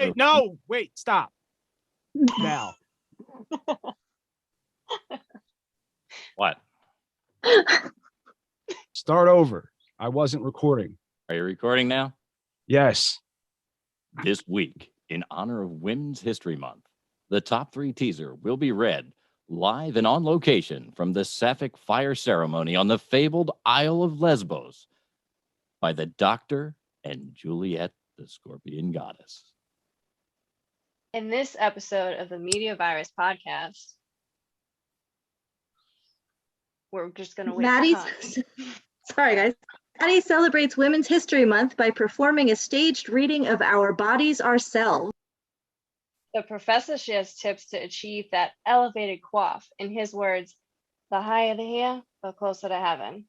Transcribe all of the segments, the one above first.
Hey, no, wait, stop. Now. What? Start over. I wasn't recording. Are you recording now? Yes. This week, in honor of Women's History Month, the top 3 teaser will be read live and on location from the Sapphic fire ceremony on the fabled Isle of Lesbos by the Doctor and Juliet, the Scorpion Goddess. In this episode of the Media Virus podcast, we're just going to wait. Sorry, guys. Maddie celebrates Women's History Month by performing a staged reading of Our Bodies Ourselves. The professor shares tips to achieve that elevated quaff. In his words, the higher the hair, the closer to heaven.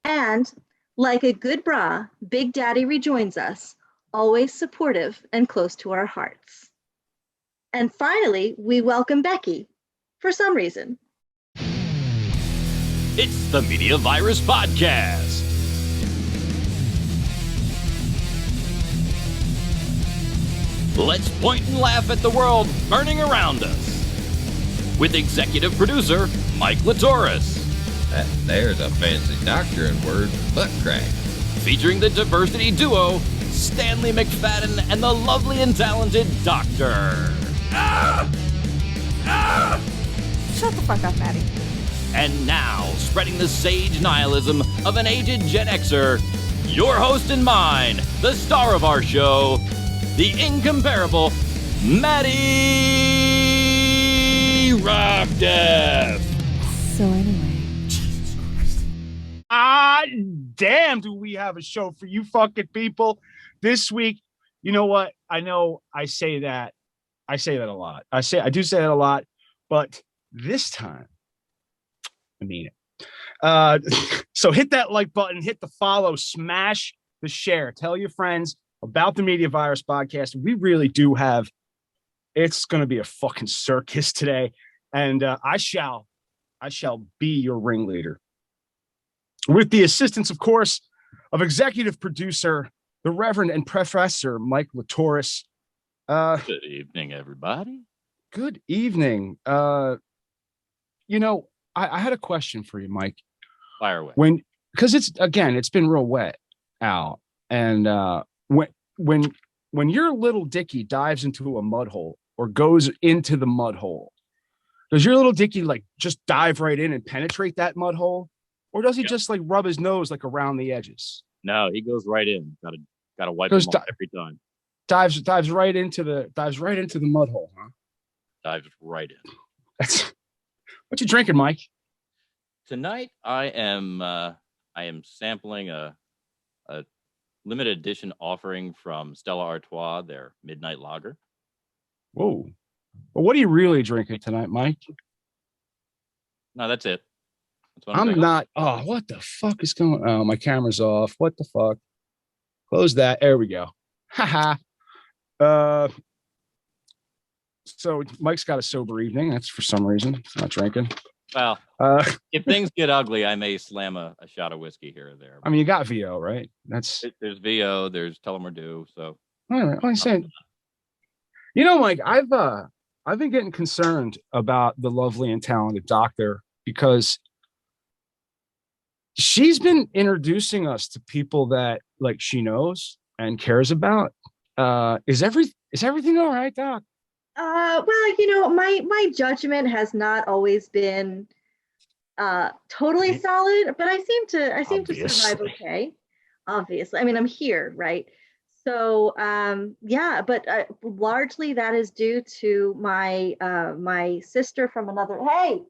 And, like a good bra, Big Daddy rejoins us, always supportive and close to our hearts. And finally, we welcome Becky, for some reason. It's the Media Virus Podcast. Let's point and laugh at the world burning around us. With executive producer Mike Latoris. There's a fancy doctoring word for butt crack. Featuring the diversity duo Stanley McFadden and the lovely and talented Doctor. Shut the fuck up, Maddie. And now, spreading the sage nihilism of an aged Gen Xer, your host and mine, the star of our show, the incomparable Maddie Rockdeath. So anyway. Damn, do we have a show for you fucking people this week? You know what? I know I say that a lot. I do say that a lot, but this time, I mean it. So hit that like button, hit the follow, smash the share, tell your friends about the Media Virus Podcast. We really do have, it's going to be a fucking circus today. And I shall be your ringleader. With the assistance, of course, of executive producer, the Reverend and Professor Mike Latoris. Good evening, everybody. Good evening. You know, I had a question for you, Mike. Fire away. Because it's been real wet out, and when your little Dickie dives into a mud hole or goes into the mud hole, does your little Dickie like just dive right in and penetrate that mud hole, or does he just like rub his nose like around the edges? No, he goes right in. Gotta wipe him off every time. Dives right into the mud hole, huh? Dives right in. What you drinking, Mike? Tonight I am sampling a limited edition offering from Stella Artois, their Midnight Lager. Whoa. Well, what are you really drinking tonight, Mike? No, that's it. That's what I'm drinking. not. Oh, what the fuck is going on? Oh, my camera's off. What the fuck? Close that. There we go. Haha. So Mike's got a sober evening. That's for some reason. Not drinking. Well, if things get ugly, I may slam a shot of whiskey here or there. I mean, you got VO, right? There's VO, there's Telemordu, so all right. I'm saying, you know, Mike, I've been getting concerned about the lovely and talented Doctor because she's been introducing us to people that like she knows and cares about. Is everything all right, Doc? Well, you know, my judgment has not always been totally solid, but I seem to survive okay. Obviously, I mean, I'm here, right? So, yeah, but largely that is due to my my sister from another. Hey,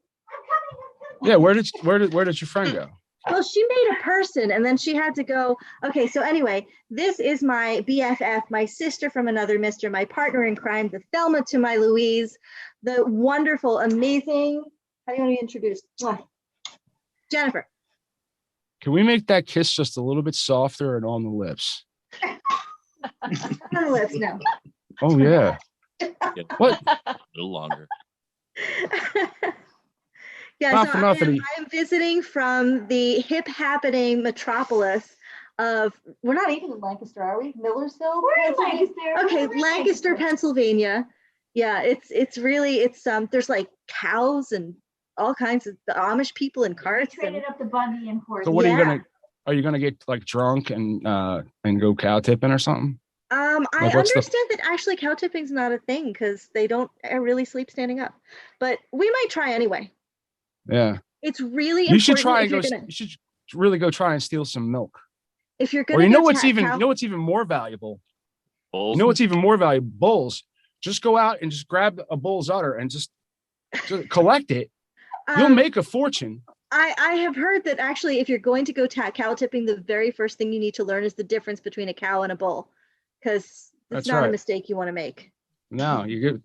yeah. Where did your friend go? Well, she made a person and then she had to go. Okay, so anyway, this is my BFF, my sister from another mister, my partner in crime, the Thelma to my Louise, the wonderful, amazing, how do you want to be introduced? Jennifer. Can we make that kiss just a little bit softer and on the lips? On the lips, no. Oh, yeah. What? A little longer. Yeah, so I am visiting from the hip happening metropolis we're not even in Lancaster, are we? Millersville? We're in Pennsylvania? Lancaster. Okay, We're in Lancaster, Pennsylvania. Yeah, it's really there's like cows and all kinds of the Amish people in We carts. traded up the buggy and horse. So what Yeah. are you gonna get like drunk and go cow tipping or something? I Like, what's the- understand that actually cow tipping's not a thing because they don't really sleep standing up, but we might try anyway. Yeah. It's really You should important try if and go. you're gonna You should really go try and steal some milk. if you're Or gonna you know go what's ta- even cow- you know what's even more valuable? Bulls. You know what's even more valuable? Bulls. Just go out and just grab a bull's udder and just collect it. You'll make a fortune. I have heard that actually, if you're going to go cow tipping, the very first thing you need to learn is the difference between a cow and a bull, because it's That's not a right. mistake you want to make. No, you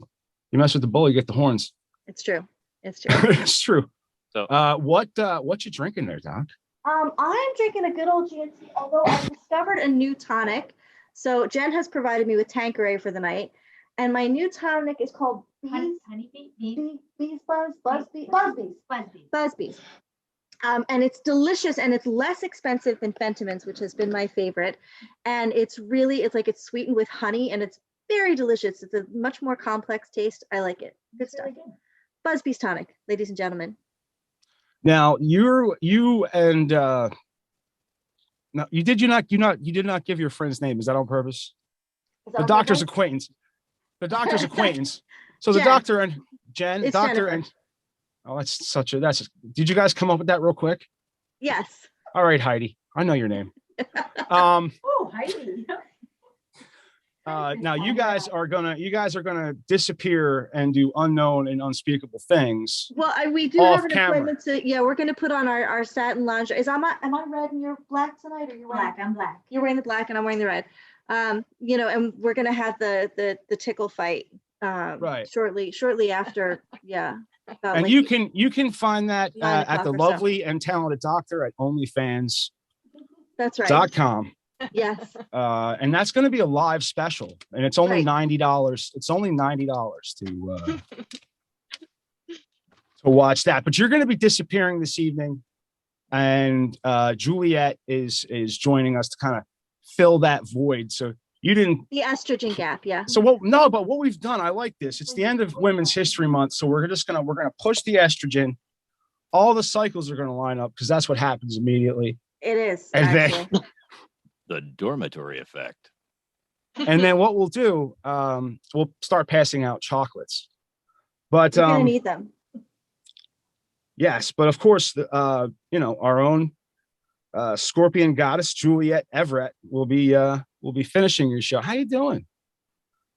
mess with the bull, you get the horns. It's true. It's true. It's true. So- What you drinking there, Doc? I'm drinking a good old GNC, although I discovered a new tonic. So Jen has provided me with Tanqueray for the night, and my new tonic is called Busby's. And it's delicious, and it's less expensive than Fentiman's, which has been my favorite. And it's sweetened with honey, and it's very delicious. It's a much more complex taste. I like it. Good stuff. Busby's tonic, ladies and gentlemen. Now you and no, you did not give your friend's name. Is that on purpose? Is that The on doctor's purpose? acquaintance. The doctor's acquaintance. So the Jen. doctor and Jen, It's doctor Jennifer. and did you guys come up with that real quick? Yes. All right, Heidi. I know your name. Oh, Heidi. Now you guys are gonna disappear and do unknown and unspeakable things. Well, we do Off have an camera. appointment we're going to put on our satin lingerie. Am I red and you're black tonight, or you're wearing Black, I'm black. You're wearing the black and I'm wearing the red. And we're going to have the tickle fight Right. shortly after. Yeah. about And like you can find that 9 at the o'clock or so. lovely and talented doctor at onlyfans.com. That's right. Yes. And that's going to be a live special, and it's only Right. $90. It's only $90 to watch that. But you're going to be disappearing this evening, and Juliet is joining us to kind of fill that void. So you didn't. The estrogen gap. Yeah. So what we've done, I like this. It's the end of Women's History Month, so we're gonna push the estrogen. All the cycles are going to line up because that's what happens immediately. It is. And then- Actually. The dormitory effect. And then what we'll do, we'll start passing out chocolates. But You're gonna need them. yes, but of course, our own Scorpion goddess Juliet Everett will be finishing your show. How you doing,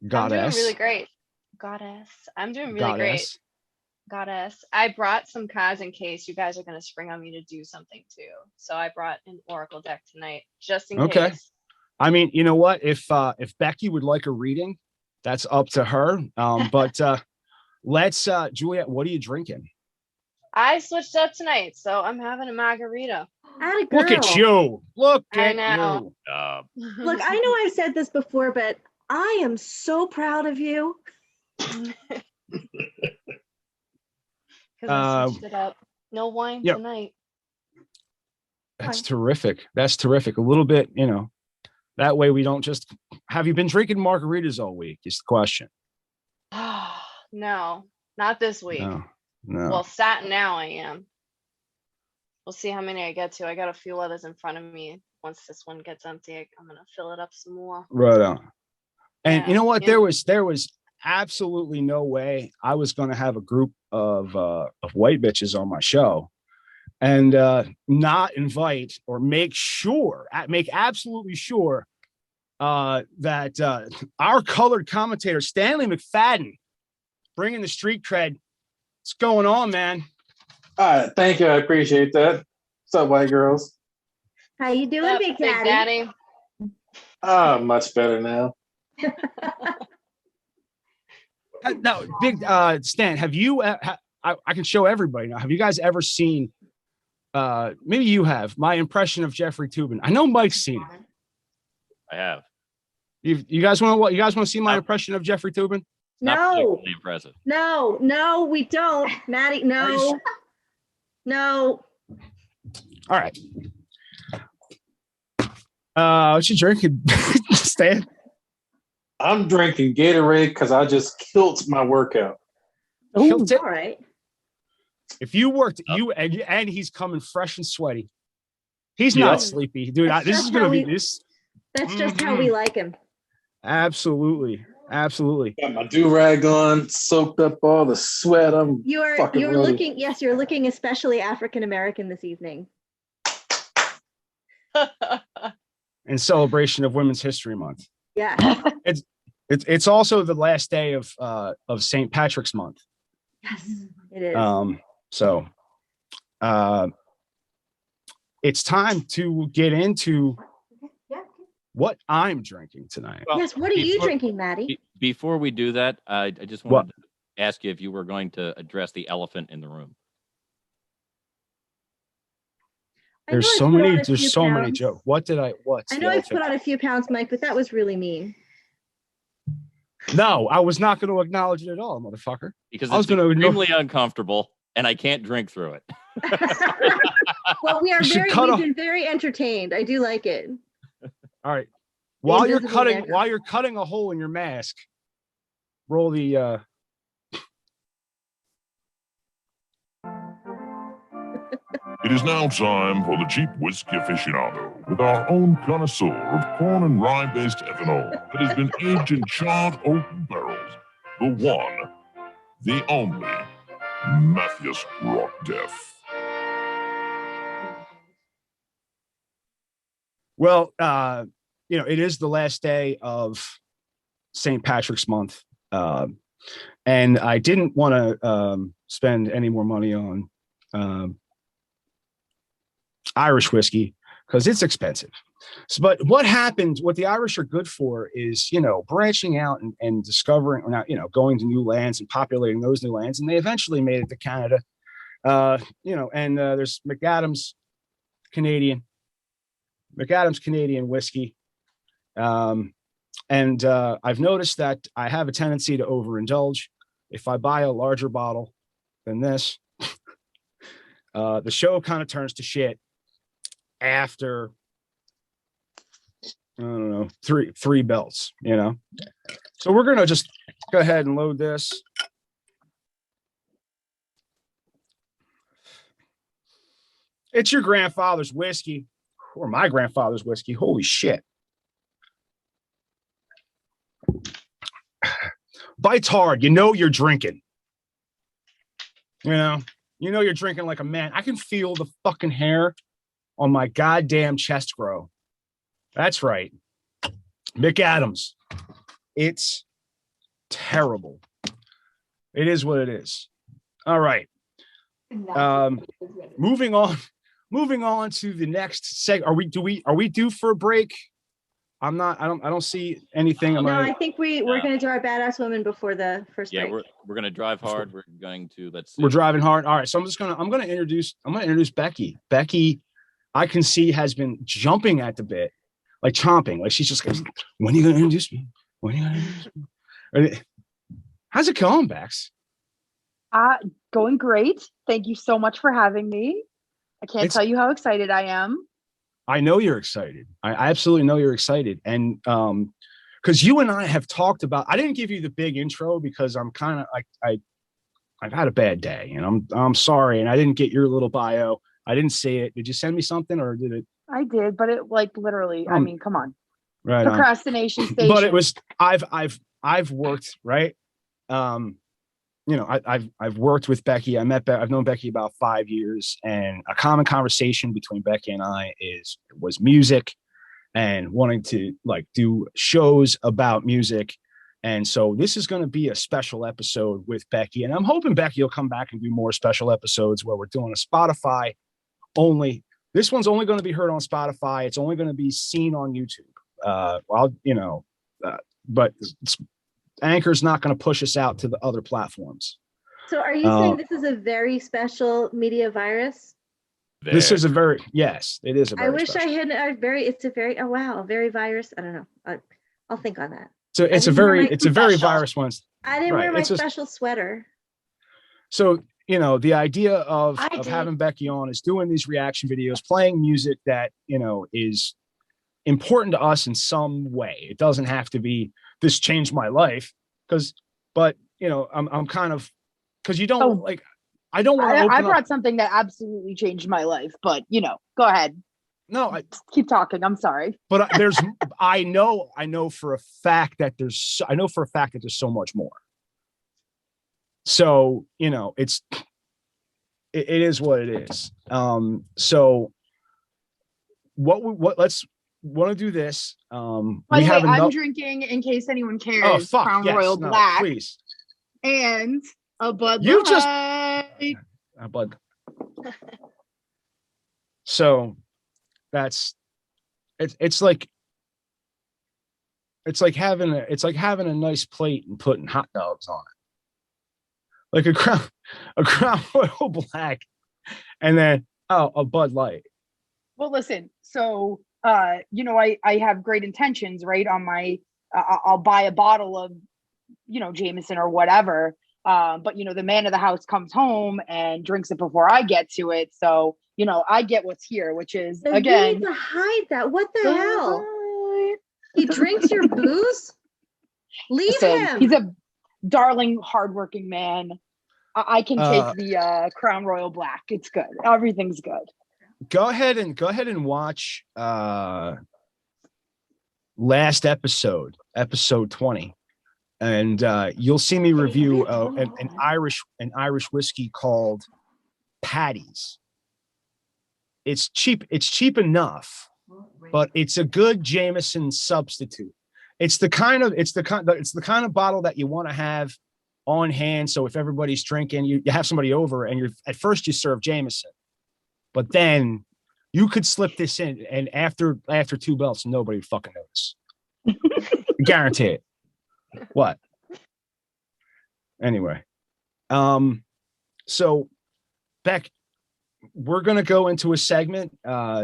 goddess? I'm doing really great. Goddess. I'm doing really great. Goddess. I brought some cards in case you guys are going to spring on me to do something too. So I brought an Oracle deck tonight, just in Okay. case. I mean, you know what? If Becky would like a reading, that's up to her. But let's Juliet, what are you drinking? I switched up tonight, so I'm having a margarita. Atta girl. Look at you. Look I at know. you. Look, I know I've said this before, but I am so proud of you. Because I switched it up. No wine yep. tonight. That's terrific. That's terrific. A little bit, that way we don't just have you been drinking margaritas all week is the question. No, not this week. No. Well, now I am. We'll see how many I get to. I got a few others in front of me. Once this one gets empty, I'm gonna fill it up some more. Right on. And Yeah, you know what? yeah. There was absolutely no way I was going to have a group of white bitches on my show and not invite or make absolutely sure that our colored commentator Stanley McFadden bringing the street cred. What's going on, man? Thank you. I appreciate that. What's up, white girls? How you doing, What's Big up, Big Daddy? Daddy? Much better now. No, big Stan, have you I can show everybody now. Have you guys ever seen maybe you have my impression of Jeffrey Toobin? I know Mike's seen it. I have. You guys want to see my impression of Jeffrey Toobin? Not No, particularly impressive. no, we don't. Maddie, Are you no. All right. What you drinking, Stan? I'm drinking Gatorade because I just killed my workout. Killed it. All right. If you worked, and he's coming fresh and sweaty. He's not sleepy, dude. This is gonna be this. That's just how we like him. Absolutely. Got my do-rag on, soaked up all the sweat. You're looking, yes, you're looking especially African American this evening. In celebration of Women's History Month. Yeah. It's also the last day of St. Patrick's Month. Yes, it is. So it's time to get into what I'm drinking tonight. Well, yes, what are you drinking, Maddie? Before we do that, I just wanted to ask you if you were going to address the elephant in the room. There's so many jokes. What? I know I've put on a few pounds, Mike, but that was really mean. No, I was not going to acknowledge it at all, motherfucker. Because it's extremely uncomfortable and I can't drink through it. Well, we've been very entertained. I do like it. All right. While you're cutting a hole in your mask, roll the It is now time for the Cheap Whiskey Aficionado with our own connoisseur of corn and rye-based ethanol that has been aged in charred oak barrels. The one, the only, Matthias Rockdeath. Well, it is the last day of St. Patrick's Month. And I didn't want to spend any more money on Irish whiskey because it's expensive. But what the Irish are good for is, branching out and discovering, or not, going to new lands and populating those new lands. And they eventually made it to Canada, and there's McAdam's Canadian whiskey. And I've noticed that I have a tendency to overindulge. If I buy a larger bottle than this, the show kind of turns to shit after, I don't know, three belts, So we're going to just go ahead and load this. It's your grandfather's whiskey, or my grandfather's whiskey. Holy shit. Bites hard. You're drinking. You're drinking like a man. I can feel the fucking hair on my goddamn chest grow. That's right. McAdams. It's terrible. It is what it is. All right. Moving on to the next segment. Are we due for a break? I don't see anything. I think we're going to do our badass woman before the first break. Yeah, we're going to drive hard. We're going to, we're driving hard. All right. So I'm going to introduce Becky. Becky, I can see, has been jumping at the bit, like chomping. Like she's just, when are you going to introduce me? How's it going, Bex? Going great. Thank you so much for having me. I can't tell you how excited I am. I know you're excited. I absolutely know you're excited. And because you and I have talked about, I didn't give you the big intro because I'm kind of like, I've had a bad day and I'm sorry. And I didn't get your little bio. I didn't see it. Did you send me something or did it? I did, but it literally, I mean, come on. Right. Procrastination station. But it was, I've worked, right. I've worked with Becky. I've known Becky about 5 years, and a common conversation between Becky and I was music and wanting to do shows about music. And so this is going to be a special episode with Becky, and I'm hoping Becky will come back and do more special episodes where we're doing a Spotify only. This one's only going to be heard on Spotify. It's only going to be seen on YouTube. But Anchor's not going to push us out to the other platforms. So are you saying this is a very special media virus? This is yes, it is a very I wish special. I had a very virus. I don't know. I'll think on that. So it's a very virus one. I didn't wear my special sweater. So, the idea of having Becky on is doing these reaction videos, playing music that, is important to us in some way. It doesn't have to be this changed my life, but you know, I'm kind of, because you don't like, I don't want to open I brought up. something that absolutely changed my life, but you know, go ahead. No, keep talking. I'm sorry. But I know for a fact that there's so much more. So, you know, it is what it is. So let's want to do this. By the way, I'm drinking, in case anyone cares, Crown Royal Black. Please. And a Bud You Light. just a Bud. So that's it's like having a nice plate and putting hot dogs on it. Like a Crown Royal Black and then a Bud Light. Well, listen, so you know, I have great intentions, right? On my I'll buy a bottle of, you know, Jameson or whatever. But you know, the man of the house comes home and drinks it before I get to it. So, you know, I get what's here, which is again. You need to hide that. What the hell? He drinks your booze? Leave him. He's a darling, hardworking man. I can take the Crown Royal Black. It's good. Everything's good. Go ahead and watch last episode 20. And you'll see me review an Irish whiskey called Paddy's. It's cheap enough, but it's a good Jameson substitute. It's the kind of bottle that you want to have on hand. So if everybody's drinking, you have somebody over and at first you serve Jameson, but then you could slip this in, and after 2 belts, nobody would fucking notice. Guarantee it. What? Anyway, so Beck, we're going to go into a segment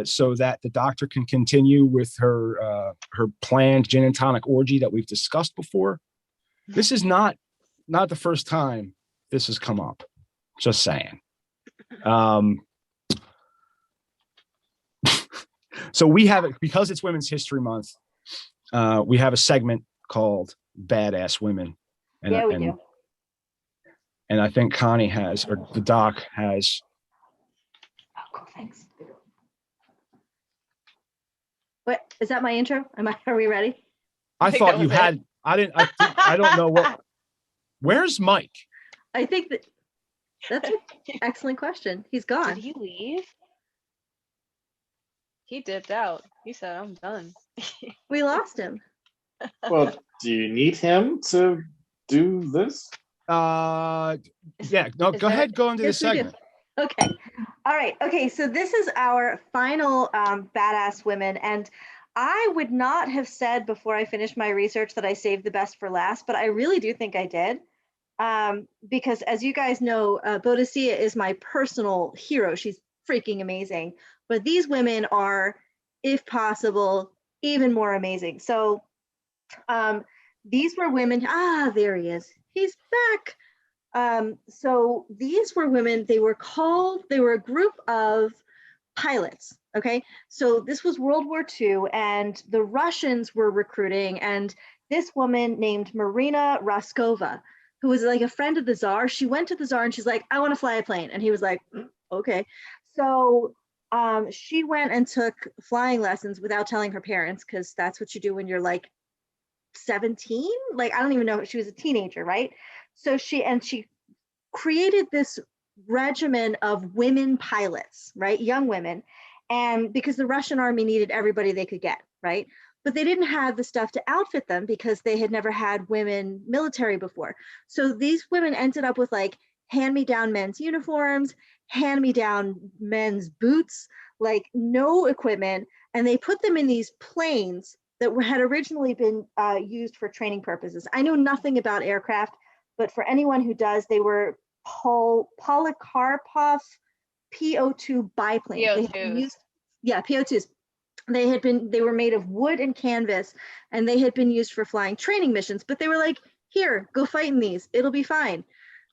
so that the doctor can continue with her planned gin and tonic orgy that we've discussed before. This is not the first time this has come up. Just saying. So we have it because it's Women's History Month. We have a segment called Badass Women. And, yeah, we do. And I think Connie has, or the doc has. Oh, cool. Thanks. What is that? My intro? Are we ready? I thought you had. I don't know what. Where's Mike? I think that's an excellent question. He's gone. Did he leave? He dipped out. He said, "I'm done." We lost him. Well, do you need him to do this? Yeah. No. Go ahead. Go into the segment. Okay. All right. Okay. So this is our final badass women, and I would not have said before I finished my research that I saved the best for last, but I really do think I did, because as you guys know, Boadicea is my personal hero. She's freaking amazing, but these women are, if possible, even more amazing. So these were women. There he is. He's back. So these were women. They were a group of pilots. Okay. So this was World War II, and the Russians were recruiting, and this woman named Marina Raskova, who was like a friend of the Tsar, she went to the Tsar and she's like, I want to fly a plane. And he was like, okay. So she went and took flying lessons without telling her parents, because that's what you do when you're like 17. Like, I don't even know, she was a teenager, right? So she created this regimen of women pilots, right? Young women. And because the Russian army needed everybody they could get, right? But they didn't have the stuff to outfit them because they had never had women military before. So these women ended up with like hand-me-down men's uniforms, hand-me-down men's boots, like no equipment. And they put them in these planes that had originally been used for training purposes. I know nothing about aircraft, but for anyone who does, they were Polikarpov PO2 biplanes. PO2s. PO2s. They were made of wood and canvas, and they had been used for flying training missions, but they were like, here, go fight in these, it'll be fine.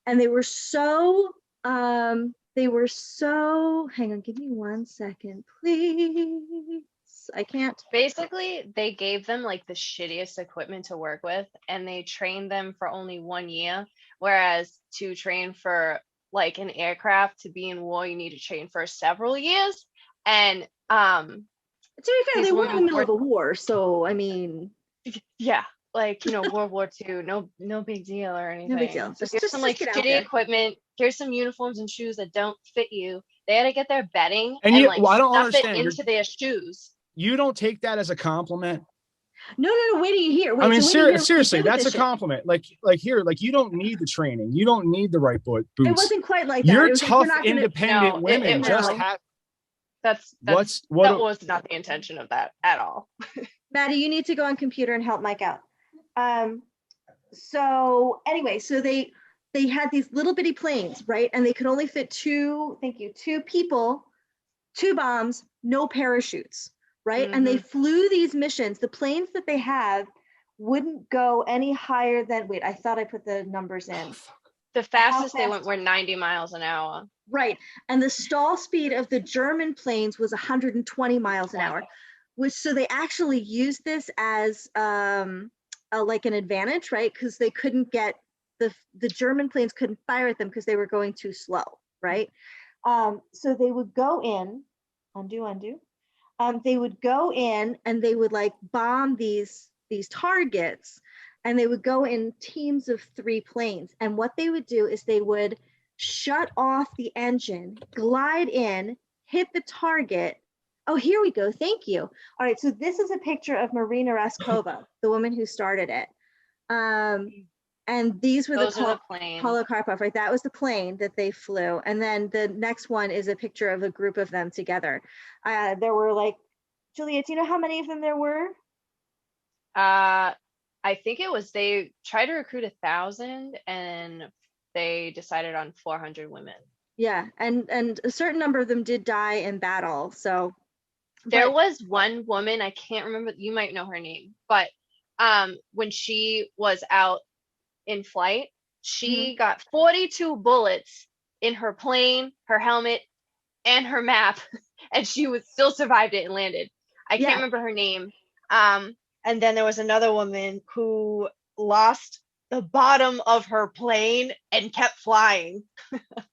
And they were so, hang on, give me 1 second, please. this? I can't. Basically, they gave them like the shittiest equipment to work with, and they trained them for only 1 year. Whereas to train for like an aircraft to be in war, you need to train for several years. And To be fair, these they were in the women middle of a war, so I mean, yeah, like World War II, no big deal or anything. no big deal. So here's some like get out shitty there. equipment. Here's some uniforms and shoes that don't fit you. They had to get their bedding And and you, like well, I don't stuff understand. it into their shoes. You don't take that as a compliment. No. Wait till you hear. Wait, I mean, so wait till you hear seriously, what they did with that's a this shit. compliment. Like here, like you don't need the training. You don't need the right boots. It wasn't quite like that. You're It was like, tough, we're not gonna- independent No, women. it was just like- have. That What was not the intention of that at all. Maddie, you need to go on computer and help Mike out. So anyway, so they had these little bitty planes, right? And they could only fit two people, 2 bombs, no parachutes, right? And they flew these missions. The planes that they have wouldn't go any higher than, wait, I thought I put the numbers in. The fastest they went were 90 miles an hour. Right. And the stall speed of the German planes was 120 miles an hour, which so they actually used this as like an advantage, right? Because they couldn't get the German planes couldn't fire at them because they were going too slow, right? So they would go in, undo. They would go in and they would like bomb these targets, and they would go in teams of 3 planes. And what they would do is they would shut off the engine, glide in, hit the target. Oh, here we go. Thank you. All right. So this is a picture of Marina Raskova, the woman who started it. And these were the planes. Polikarpov, right? That was the plane that they flew. And then the next one is a picture of a group of them together. There were like, Juliet, do you know how many of them there were? I think it was they tried to recruit 1,000 and they decided on 400 women. Yeah, and a certain number of them did die in battle. So there was one woman, I can't remember, you might know her name, but when she was out in flight, she got 42 bullets in her plane, her helmet, and her map, and she was still survived it and landed. I can't remember her name. And then there was another woman who lost the bottom of her plane and kept flying.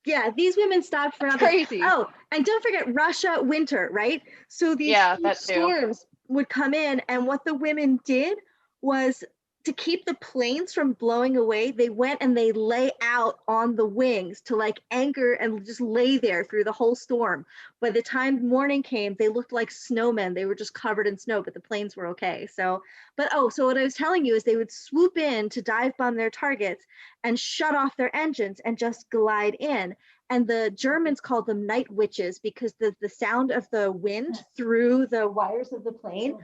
Yeah, these women stopped for nothing. Crazy. Oh, and don't forget Russia winter, right? So these storms would come in, and what the women did was to keep the planes from blowing away, they went and they lay out on the wings to like anchor and just lay there through the whole storm. By the time morning came, they looked like snowmen. They were just covered in snow, but the planes were okay. So what I was telling you is they would swoop in to dive bomb their targets and shut off their engines and just glide in. And the Germans called them night witches because the sound of the wind through the wires of the plane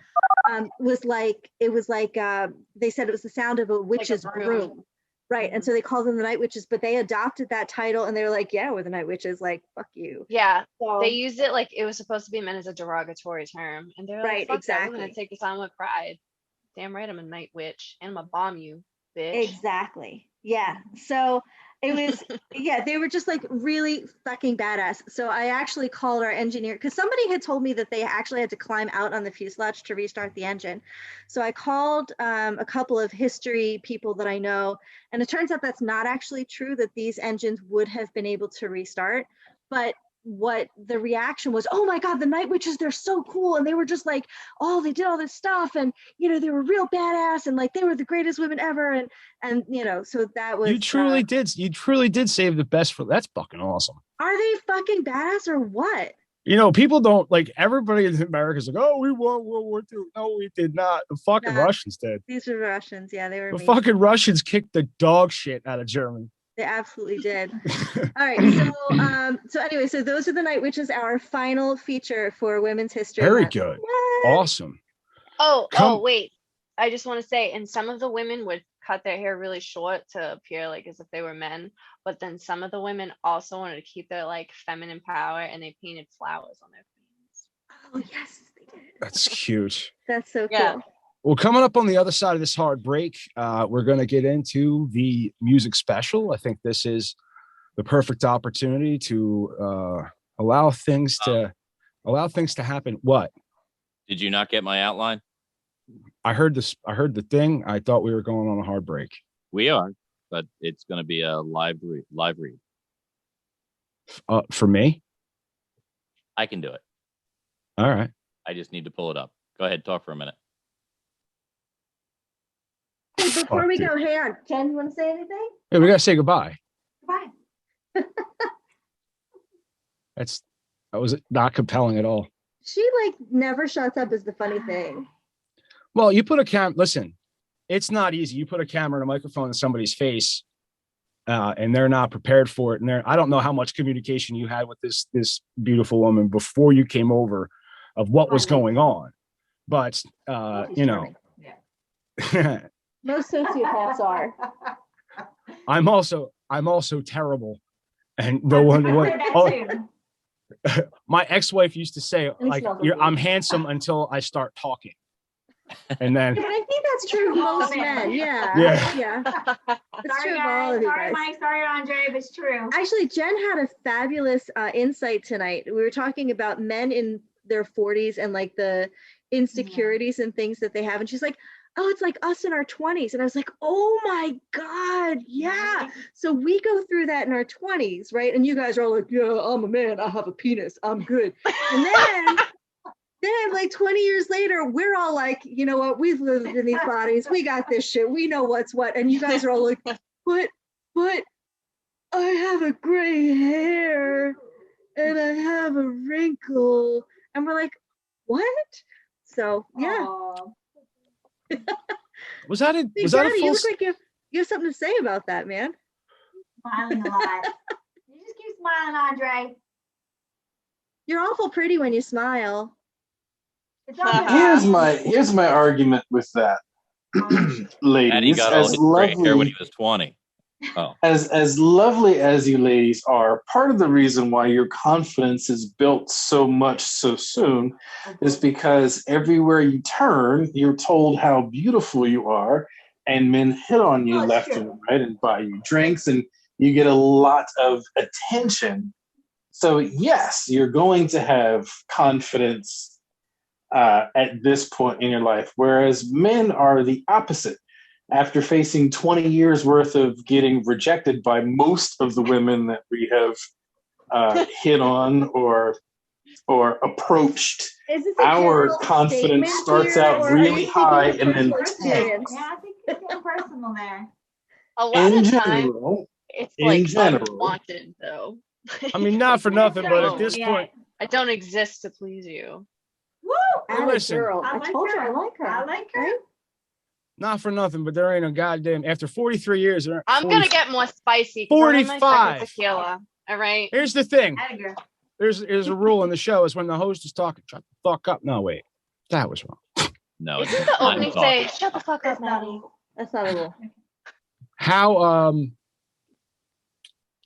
was like they said it was the sound of a witch's broom. Right. And so they called them the night witches, but they adopted that title and they were like, yeah, we're the night witches, like, fuck you. Yeah. So, they used it like it was supposed to be meant as a derogatory term. And they're like, fuck that, we're gonna take this on with pride. Damn right, I'm a night witch and I'm gonna bomb you, bitch. Exactly. Yeah. So it was, they were just like really fucking badass. So I actually called our engineer because somebody had told me that they actually had to climb out on the fuselage to restart the engine. So I called a couple of history people that I know, and it turns out that's not actually true, that these engines would have been able to restart. But what the reaction was, oh my God, the night witches, they're so cool. And they were just like, oh, they did all this stuff. And, they were real badass and like, they were the greatest women ever. And so that was. You truly did save the best for, that's fucking awesome. Are they fucking badass or what? People don't like, everybody in America's like, oh, we won World War II. No, we did not. The fucking Russians did. These were Russians. Yeah, they were. The fucking Russians kicked the dog shit out of Germany. They absolutely did. All right. So anyway, so those are the night witches, our final feature for Women's History Very Month. good. Awesome. Oh, wait. I just want to say, and some of the women would cut their hair really short to appear like as if they were men, but then some of the women also wanted to keep their like feminine power and they painted flowers on their faces. Oh yes, they did. That's cute. That's so cool. Yeah. Well, coming up on the other side of this hard break, we're going to get into the music special. I think this is the perfect opportunity to allow things to happen. What? Did you not get my outline? I heard this. I heard the thing. I thought we were going on a hard break. We are, but it's going to be a live read. For me? I can do it. All right. I just need to pull it up. Go ahead, talk for a minute. Hey, before we go, hey, Jen, you want to say anything? Hey, we gotta say goodbye. Bye. That was not compelling at all. She like never shuts up is the funny thing. Well, you put a listen, it's not easy. You put a camera and a microphone in somebody's face, and they're not prepared for it. And I don't know how much communication you had with this beautiful woman before you came over of what was going on. But you know, Yeah. Most sociopaths are. I'm also terrible. And the one my ex-wife used to say, like, I'm handsome until I start talking. And then But I think that's true of most men. Yeah. Yeah. It's Sorry, true of all of you Sorry, guys. Mike. Sorry, Andre, but it's true. Actually, Jen had a fabulous insight tonight. We were talking about men in their 40s and like the insecurities and things that they have. And she's like, oh, it's like us in our 20s. And I was like, oh my God, yeah. So we go through that in our 20s, right? And you guys are all like, yeah, I'm a man. I have a penis. I'm good. And then like 20 years later, we're all like, you know what? We've lived in these bodies. We got this shit. We know what's what. And you guys are all like, but I have a gray hair and I have a wrinkle. And we're like, what? So yeah. was that a See, was that a Daddy, full you look like you have something to say about that, man. Smiling a lot. You just keep smiling, Andre. You're awful pretty when you smile. It's okay. Here's my argument with that, And he ladies. got all As his gray hair when lovely he was 20. Oh, as lovely as you ladies are, part of the reason why your confidence is built so much so soon is because everywhere you turn, you're told how beautiful you are, and men hit on you left and right and buy you drinks, and you get a lot of attention. So yes, you're going to have confidence at this point in your life, whereas men are the opposite. After facing 20 years worth of getting rejected by most of the women that we have hit on or approached, Is this a our general confidence statement starts here, out or are really you high speaking and then from personal tanks. experience? Yeah, I think it's getting personal there. A lot In of time, general, it's in like general. unwanted though. I mean, not for nothing, but at this Yeah. point, I don't exist to please you. Woo! Well, Atta listen. girl. I I like told you her. I like her. I like her. Right? not for nothing, but there ain't a goddamn after 43 years. there- I'm 40 gonna get more spicy. 'Cause I'm in my 45. second tequila. All right. Here's the thing. Atta girl. There's a rule in the show is when the host is talking, shut the fuck up. No, wait. That was wrong. no. Isn't It's the not opening talking. say, shut the fuck up, That's not Maddie? That's not a rule. How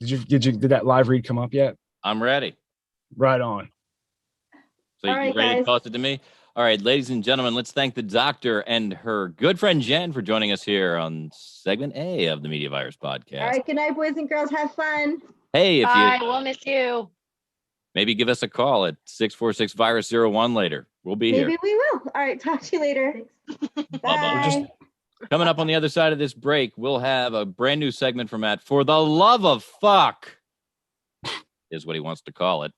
did that live read come up yet? I'm ready. Right on. So All you right, ready to guys. toss it to me? All right, ladies and gentlemen, let's thank the doctor and her good friend Jen for joining us here on segment A of the Media Virus podcast. All right, good night, boys and girls. Have fun. Hey, if Bye. you We'll miss you. maybe give us a call at 646-virus-01 later. We'll be Maybe here. we will. All right, talk to you later. Bye-bye. Bye. Coming up on the other side of this break, we'll have a brand new segment from Matt. For the love of fuck, is what he wants to call it.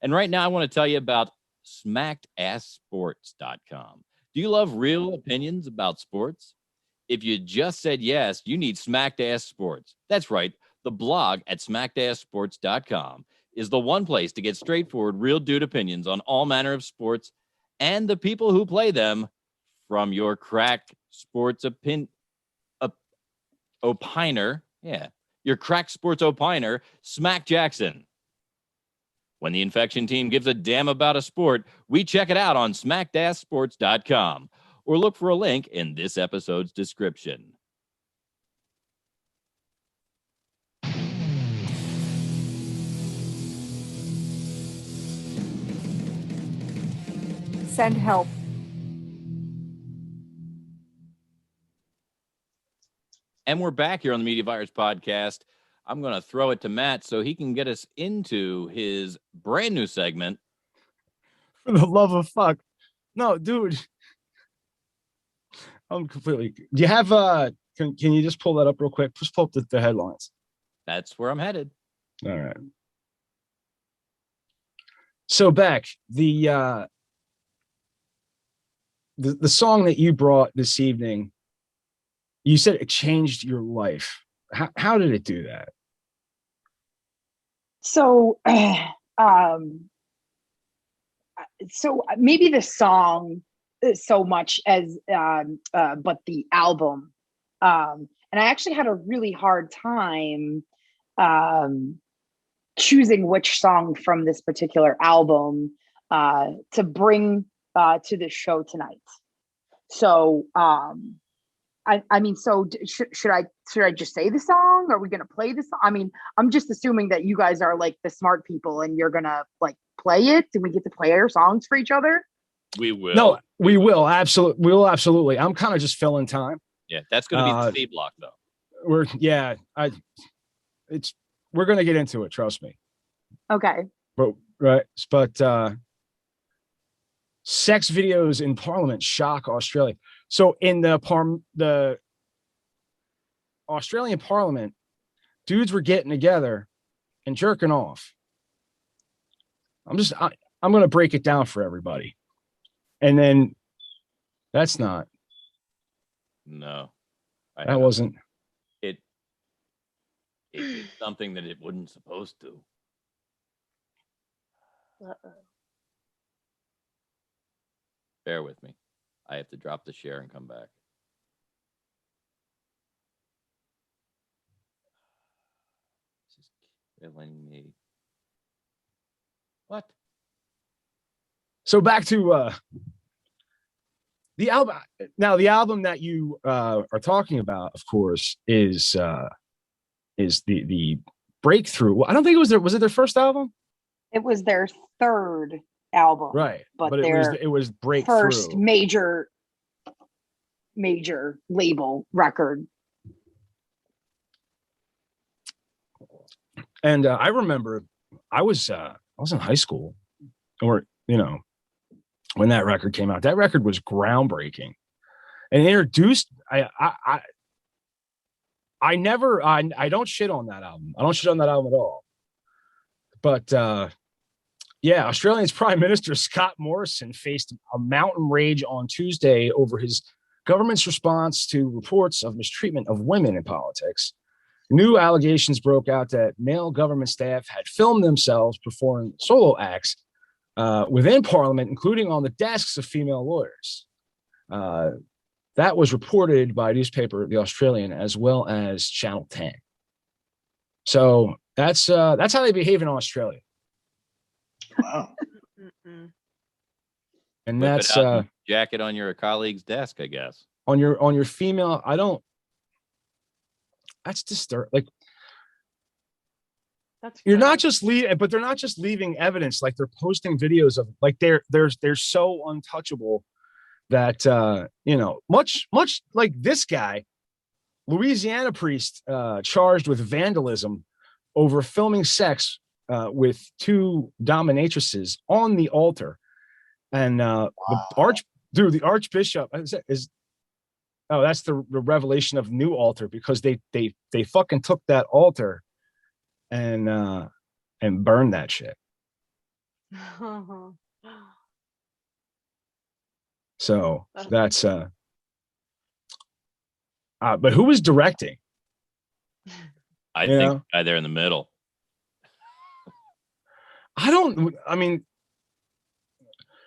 And right now, I want to tell you about smackedassports.com. Do you love real opinions about sports? If you just said yes, you need Smacked Ass Sports. That's right. The blog at smackedassports.com is the one place to get straightforward, real dude opinions on all manner of sports and the people who play them from your crack sports opiner. Yeah, your crack sports opiner, Smack Jackson. When the infection team gives a damn about a sport, we check it out on smackedassports.com or look for a link in this episode's description. Send help. And we're back here on the Media Virus podcast. I'm going to throw it to Matt so he can get us into his brand new segment. For the love of fuck. No, dude. I'm completely. Do you have can you just pull that up real quick? Just pull up the headlines. That's where I'm headed. All right. So Beck, the song that you brought this evening, you said it changed your life. How did it do that? So, so maybe the song so much as, but the album. And I actually had a really hard time choosing which song from this particular album to bring to the show tonight. So, I mean, so should I just say the song? Are we gonna play the song? I mean, I'm just assuming that you guys are like the smart people and you're gonna like play it. Do we get to play our songs for each other? We will. No, we will absolutely. We will absolutely. I'm kind of just filling time. Yeah, that's gonna be the C block though. We're gonna get into it. Trust me. Okay. But sex videos in Parliament shock Australia. So in the Australian Parliament, dudes were getting together and jerking off. I'm going to break it down for everybody. And then that's not. No. That wasn't. It did something that it wasn't supposed to. Uh-oh. Bear with me. I have to drop the share and come back. Just killing me. What? So back to the album. Now, the album that you are talking about, of course, is the Breakthrough. I don't think it was was it their first album? It was their third album, right? But it was Breakthrough, first major label record. And I remember I was in high school, or when that record came out. That record was groundbreaking, and introduced. I don't shit on that album. I don't shit on that album at all. But yeah, Australia's Prime Minister Scott Morrison faced a mountain rage on Tuesday over his government's response to reports of mistreatment of women in politics. New allegations broke out that male government staff had filmed themselves performing solo acts within Parliament, including on the desks of female lawyers. That was reported by newspaper The Australian as well as Channel 10. So that's how they behave in Australia. Wow. And Whip that's it out and jacket on your colleague's desk, I guess. on your female. I don't. That's disturbing. Like, That's you're not gross. just leaving, but they're not just leaving evidence. Like, they're posting videos of, like, they're so untouchable that much like this guy, Louisiana priest, charged with vandalism over filming sex with two dominatrices on the altar, and the archbishop that's the revelation of new altar, because they fucking took that altar and burned that shit. So that's but who was directing? I think the guy there in the middle. I mean,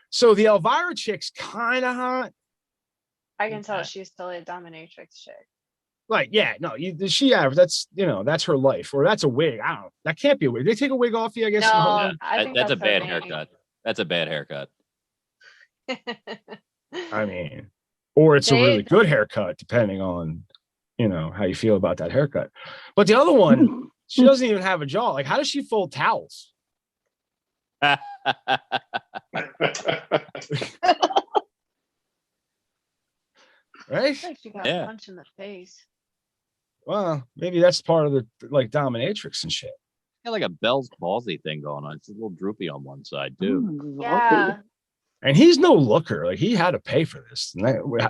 so the Elvira chick's kind of hot. I can tell she's still a dominatrix chick. Like, yeah, no, that's her life, or that's a wig. I don't know. That can't be a wig. They take a wig off you, I guess. No, I think that's a her bad name. haircut. That's a bad haircut. I mean, or it's a really good haircut, depending on, how you feel about that haircut. But the other one, she doesn't even have a jaw. Like, how does she fold towels? Like Right? she got punched in the face. Well, maybe that's part of the dominatrix and shit. Got like a Bell's palsy thing going on. It's a little droopy on one side too. Yeah. And he's no looker. Like he had to pay for this. And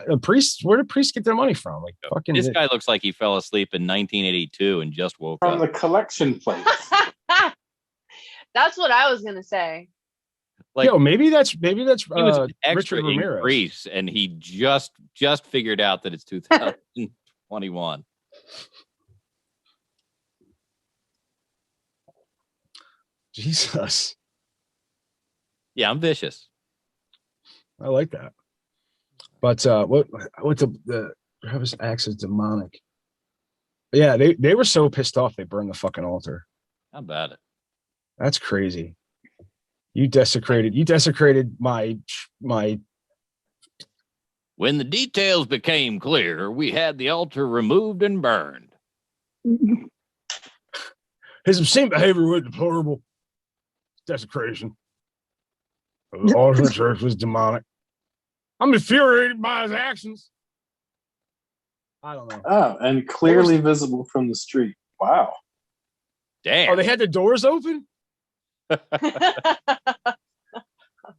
the priests, where did priests get their money from? Like fucking This guy looks like he fell asleep in 1982 and just woke From up. the collection plate. That's what I was gonna say. Like, yo, maybe that's he was an extra Richard in Ramirez. Greece, and he just figured out that it's 2021. Jesus. Yeah, I'm vicious. I like that. But what the Travis acts as demonic. Yeah, they were so pissed off they burned the fucking altar. How about it? That's crazy. You desecrated my When the details became clear, we had the altar removed and burned. his obscene behavior was deplorable. Desecration. The altar in the church was demonic. I'm infuriated by his actions. I don't know. Oh, and clearly visible from the street. Wow. Damn. Oh, they had the doors open? Oh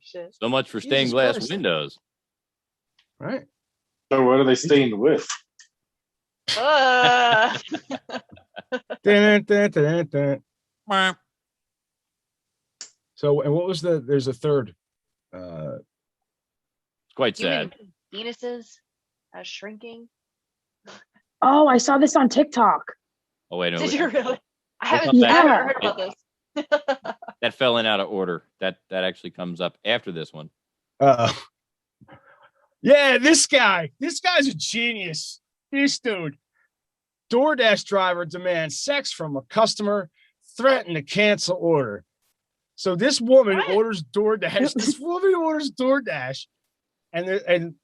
shit. So much for Jesus stained glass Christ. windows. Right. So what are they stained with? Uh, Dun, dun, dun, dun, dun. So, and what was there's a third. It's quite human sad. penises are shrinking. Oh, I saw this on TikTok. Oh, wait, no. Did you really? I We'll haven't, come I back. haven't heard about this. That fell in out of order. That actually comes up after this one. Yeah, this guy's a genius. This dude. DoorDash driver demands sex from a customer, threatened to cancel order. So this woman orders DoorDash. This woman orders DoorDash, and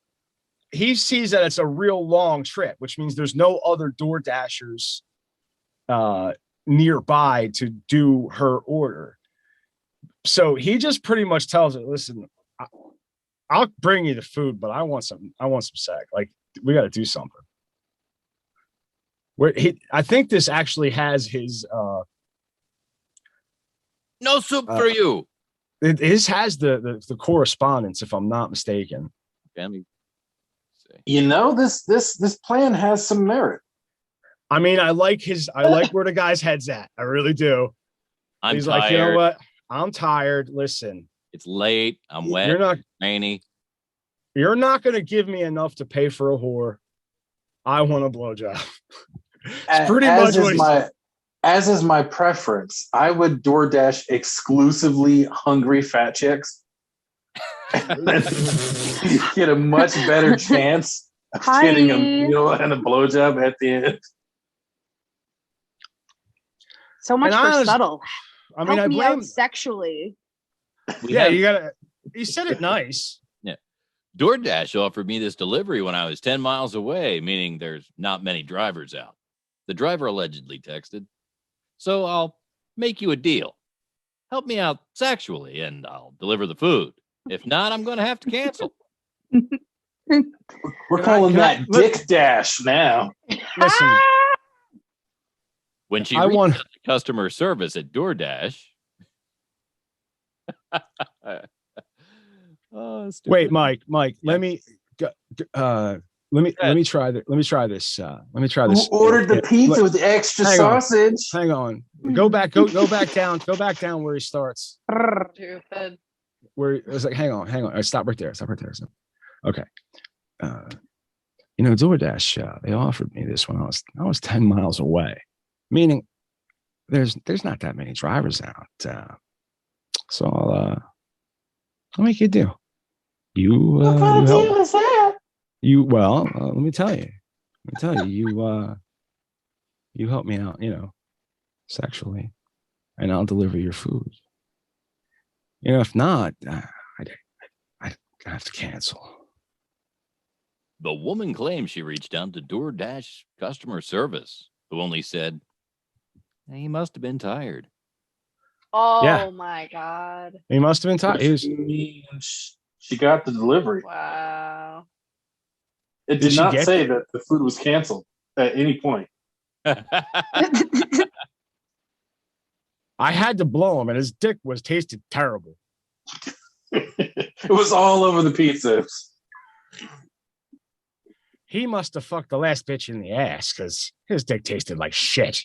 he sees that it's a real long trip, which means there's no other DoorDashers nearby to do her order. So he just pretty much tells her, "Listen, I'll bring you the food, but I want some sex. Like we got to do something." I think this actually has his no soup for you. His has the correspondence, if I'm not mistaken. Let me see. You know, this plan has some merit. I mean, I like where the guy's head's at. I really do. He's tired. like, you know what? I'm tired. Listen, it's late. I'm wet. You're not rainy. You're not going to give me enough to pay for a whore. I want a blowjob. It's pretty much what as is my preference. I would DoorDash exclusively hungry fat chicks. You get a much better chance of getting a meal and a blowjob at the end. So much for subtle. I mean, Help I me blame out sexually. You gotta. He said it nice. Yeah. DoorDash offered me this delivery when I was 10 miles away, meaning there's not many drivers out. The driver allegedly texted, "So I'll make you a deal. Help me out sexually and I'll deliver the food. If not, I'm going to have to cancel." We're calling that Dick Dash now. Listen. When she reached out to customer service at DoorDash. Wait, Mike, let me try that. Let me try this. Who ordered the pizza with the extra sausage? Hang on. Go back down. Go back down where he starts. Stupid. Where it was like, hang on. Stop right there. Okay. DoorDash, they offered me this when I was 10 miles away, meaning there's not that many drivers out. So I'll make you a deal. What kind of deal is that? Let me tell you. You help me out, sexually, and I'll deliver your food. If not, I have to cancel. The woman claims she reached out to DoorDash customer service, who only said, "He must have been tired." Oh my God. He must have been tired. She got the delivery. Wow. It did not say that the food was canceled at any point. I had to blow him, and his dick tasted terrible. It was all over the pizza. He must have fucked the last bitch in the ass because his dick tasted like shit.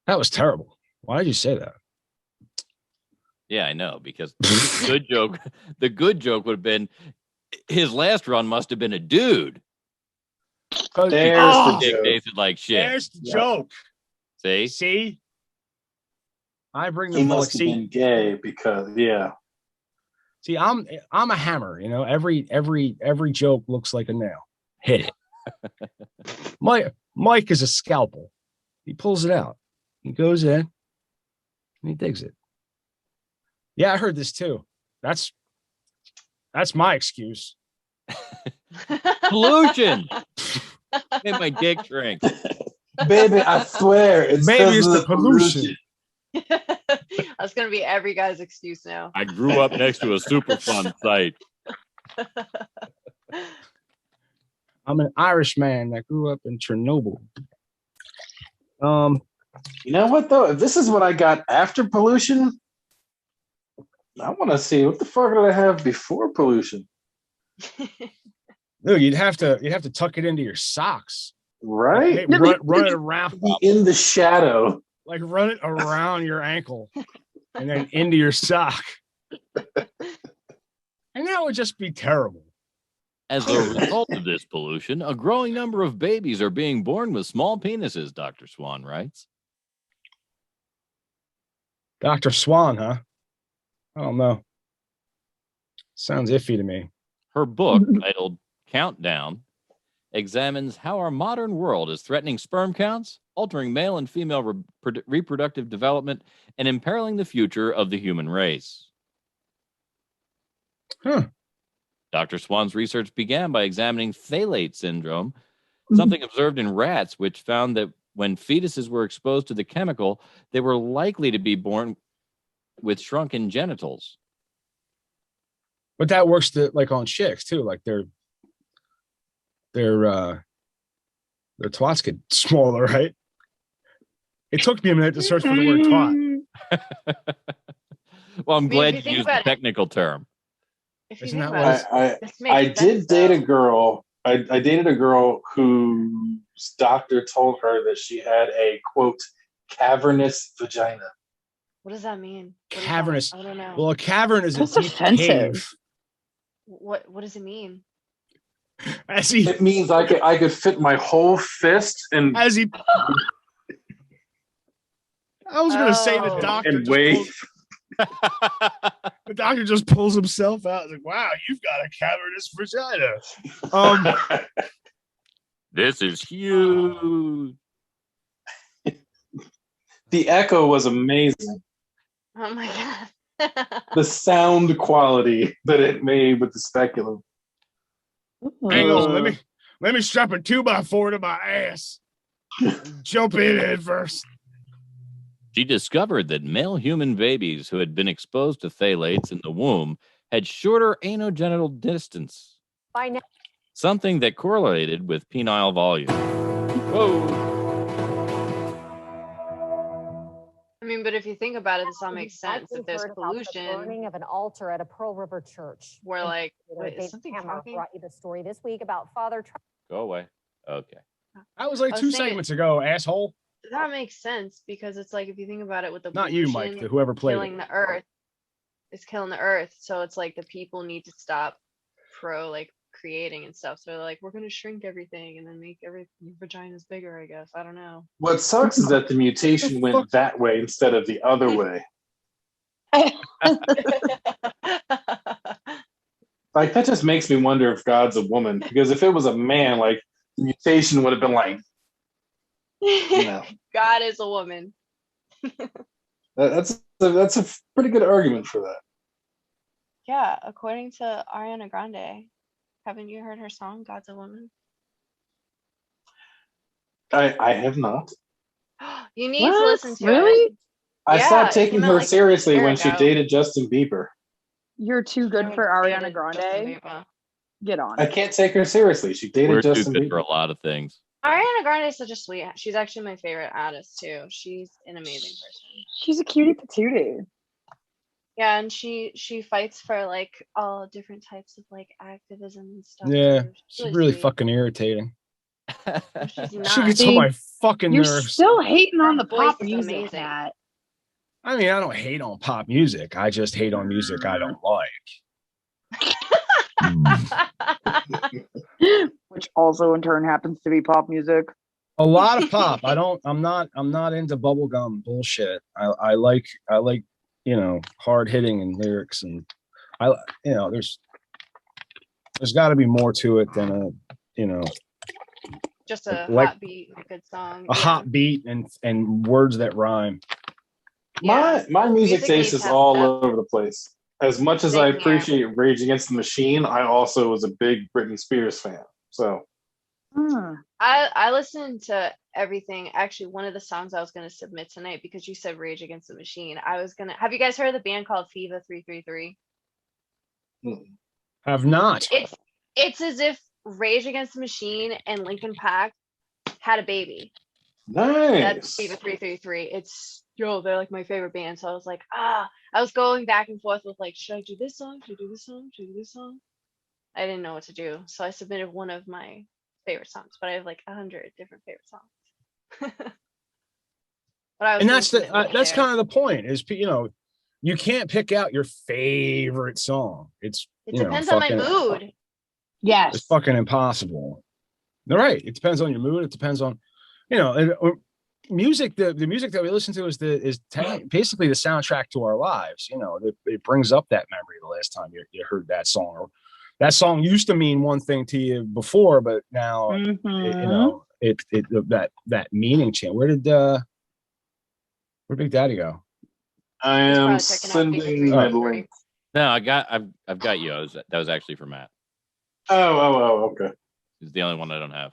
That was terrible. Why did you say that? Yeah, I know, because the good joke would have been his last run must have been a dude. There's the the dick joke. tasted like shit. There's the joke. See? I bring He the must have been gay because See, I'm a hammer, you know. Every joke looks like a nail. Hit it. Mike is a scalpel. He pulls it out. He goes in and he digs it. Yeah, I heard this too. That's my excuse. Pollution. Made my dick shrink. Baby, I swear it's maybe it's the pollution. That's gonna be every guy's excuse now. I grew up next to a Superfund site. I'm an Irish man that grew up in Chernobyl. You know what though? If this is what I got after pollution, I want to see what the fuck did I have before pollution. Dude, you'd have to tuck it into your socks, right? Like, run it around, be in the shadow, like run it around your ankle, and then into your sock, and that would just be terrible. As a result of this pollution, a growing number of babies are being born with small penises, Dr. Swan writes. Dr. Swan, huh? I don't know. Sounds iffy to me. Her book, titled Countdown, examines how our modern world is threatening sperm counts, altering male and female reproductive development, and imperiling the future of the human race. Huh. Dr. Swan's research began by examining phthalate syndrome, something observed in rats, which found that when fetuses were exposed to the chemical, they were likely to be born with shrunken genitals. But that works like on chicks too. Like their twats get smaller, right? It took me a minute to search for the word twat. Well, I'm glad you used the technical term. Isn't that what I did date a girl. I dated a girl whose doctor told her that she had a quote cavernous vagina. What does that mean? Cavernous. I don't know. Well, a cavern is That's a deep cave. What does it mean? It means I could fit my whole fist and I was gonna say the doctor and wait. The doctor just pulls himself out. He's like, wow, you've got a cavernous vagina. This is huge. The echo was amazing. Oh my god. The sound quality that it made with the speculum. Hang on, let me strap a 2x4 to my ass. Jump in head first. She discovered that male human babies who had been exposed to phthalates in the womb had shorter anogenital distance. By now, something that correlated with penile volume. Whoa. I mean, but if you think about it, this all makes sense. If there's pollution, the burning of an altar at a Pearl River church. We're like, wait, is something talking? Brought you the story this week about Father. Go away. Okay. That was like 2 segments ago, asshole. That makes sense because it's like if you think about it, with the not you, Mike, whoever played killing the earth, it's killing the earth. So it's like the people need to stop creating and stuff. So they're like, we're gonna shrink everything and then make your vaginas bigger. I guess I don't know. What sucks is that the mutation went that way instead of the other way. Like that just makes me wonder if God's a woman, because if it was a man, like the mutation would have been like, you know. God is a woman. That's a pretty good argument for that. Yeah, according to Ariana Grande. Haven't you heard her song, God's a Woman? I have not. You need to listen to it. I stopped taking her seriously when she dated Justin Bieber. You're too good for Ariana Grande. Get on. I can't take her seriously. She dated Justin Bieber. We're too good for a lot of things. Ariana Grande is such a sweet. She's actually my favorite artist too. She's an amazing person. She's a cutie patootie. Yeah, and she fights for like all different types of like activism and stuff Yeah, too. She's she's really sweet. fucking irritating. She's She not. gets on my fucking You're nerves. still hating on Her the voice pop is music, amazing. Matt. I mean, I don't hate on pop music. I just hate on music I don't like. Which also in turn happens to be pop music. A lot of pop. I'm not into bubblegum bullshit. I like hard hitting and lyrics, and there's got to be more to it than Just a like hot beat, a good song. a hot beat and words that rhyme. My music Music taste needs is to have all depth. over the place. As much as I Same here. appreciate Rage Against the Machine, I also was a big Britney Spears fan. So I listened to everything. Actually, one of the songs I was gonna submit tonight because you said Rage Against the Machine. Have you guys heard of the band called Fever 333? Have not. It's as if Rage Against the Machine and Linkin Park had a baby. That's nice. Fever 333. They're like my favorite band. So I was like, I was going back and forth with like, should I do this song? Should I do this song? Should I do this song? I didn't know what to do. So I submitted one of my favorite songs, but I have like 100 different favorite songs. But I was And that's gonna that's share. kind of the point is, you can't pick out your favorite song. It depends on my mood. Yes. It's fucking impossible. All right. It depends on your mood. It depends on, music. The music that we listen to is basically the soundtrack to our lives. It brings up that memory the last time you heard that song. Or that song used to mean one thing to you before, but now that meaning change. Where did Big Daddy go? I am sending my link. No, I've got you. That was actually for Matt. Oh, okay. He's the only one I don't have.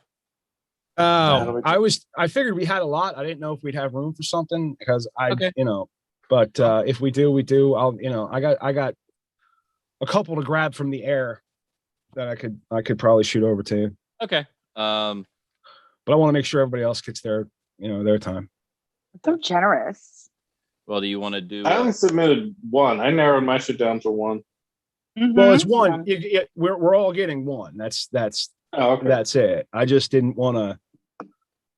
Oh, I figured we had a lot. I didn't know if we'd have room for something because but if we do, we do. I got a couple to grab from the air that I could probably shoot over to you. Okay. But I want to make sure everybody else gets their time. So generous. Well, do you want to do? I only submitted one. I narrowed my shit down to one. Well, it's one. We're all getting one. That's it. I just didn't want to,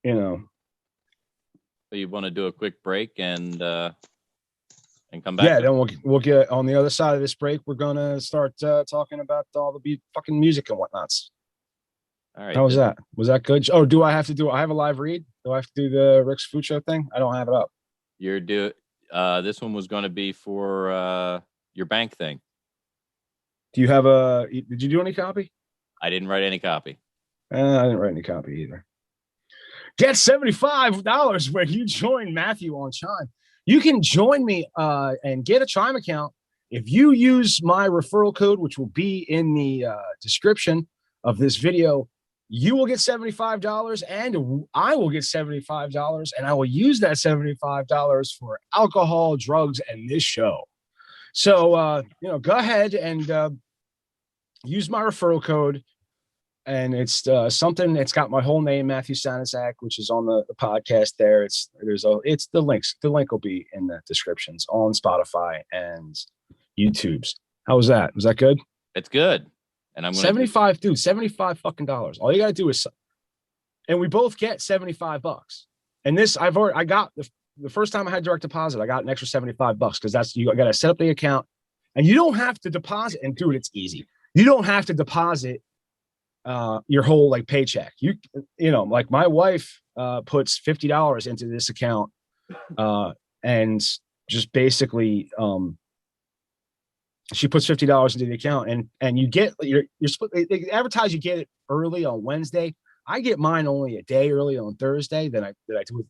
So you want to do a quick break and come back? Yeah, then we'll get on the other side of this break. We're gonna start talking about all the fucking music and whatnots. All right. How was that? Was that good? Oh, do I have to do? I have a live read. Do I have to do the Rick's Food Show thing? I don't have it up. This one was going to be for your bank thing. Do you have did you do any copy? I didn't write any copy. I didn't write any copy either. Get $75 when you join Matthew on Chime. You can join me and get a Chime account if you use my referral code, which will be in the description of this video. You will get $75 and I will get $75, and I will use that $75 for alcohol, drugs, and this show. So, go ahead and use my referral code. And it's something that's got my whole name, Matthew Sanasak, which is on the podcast there. It's the links. The link will be in the descriptions on Spotify and YouTube's. How was that? Was that good? It's good. And I'm 75, dude, $75 fucking dollars. All you gotta do is, and we both get $75. And this, I got the first time I had direct deposit, I got an extra $75 because you got to set up the account, and you don't have to deposit. And dude, it's easy. You don't have to deposit your whole like paycheck. Like my wife puts $50 into this account, and just basically she puts $50 into the account, and you get you're they advertise you get it early on Wednesday. I get mine only a day early on Thursday than I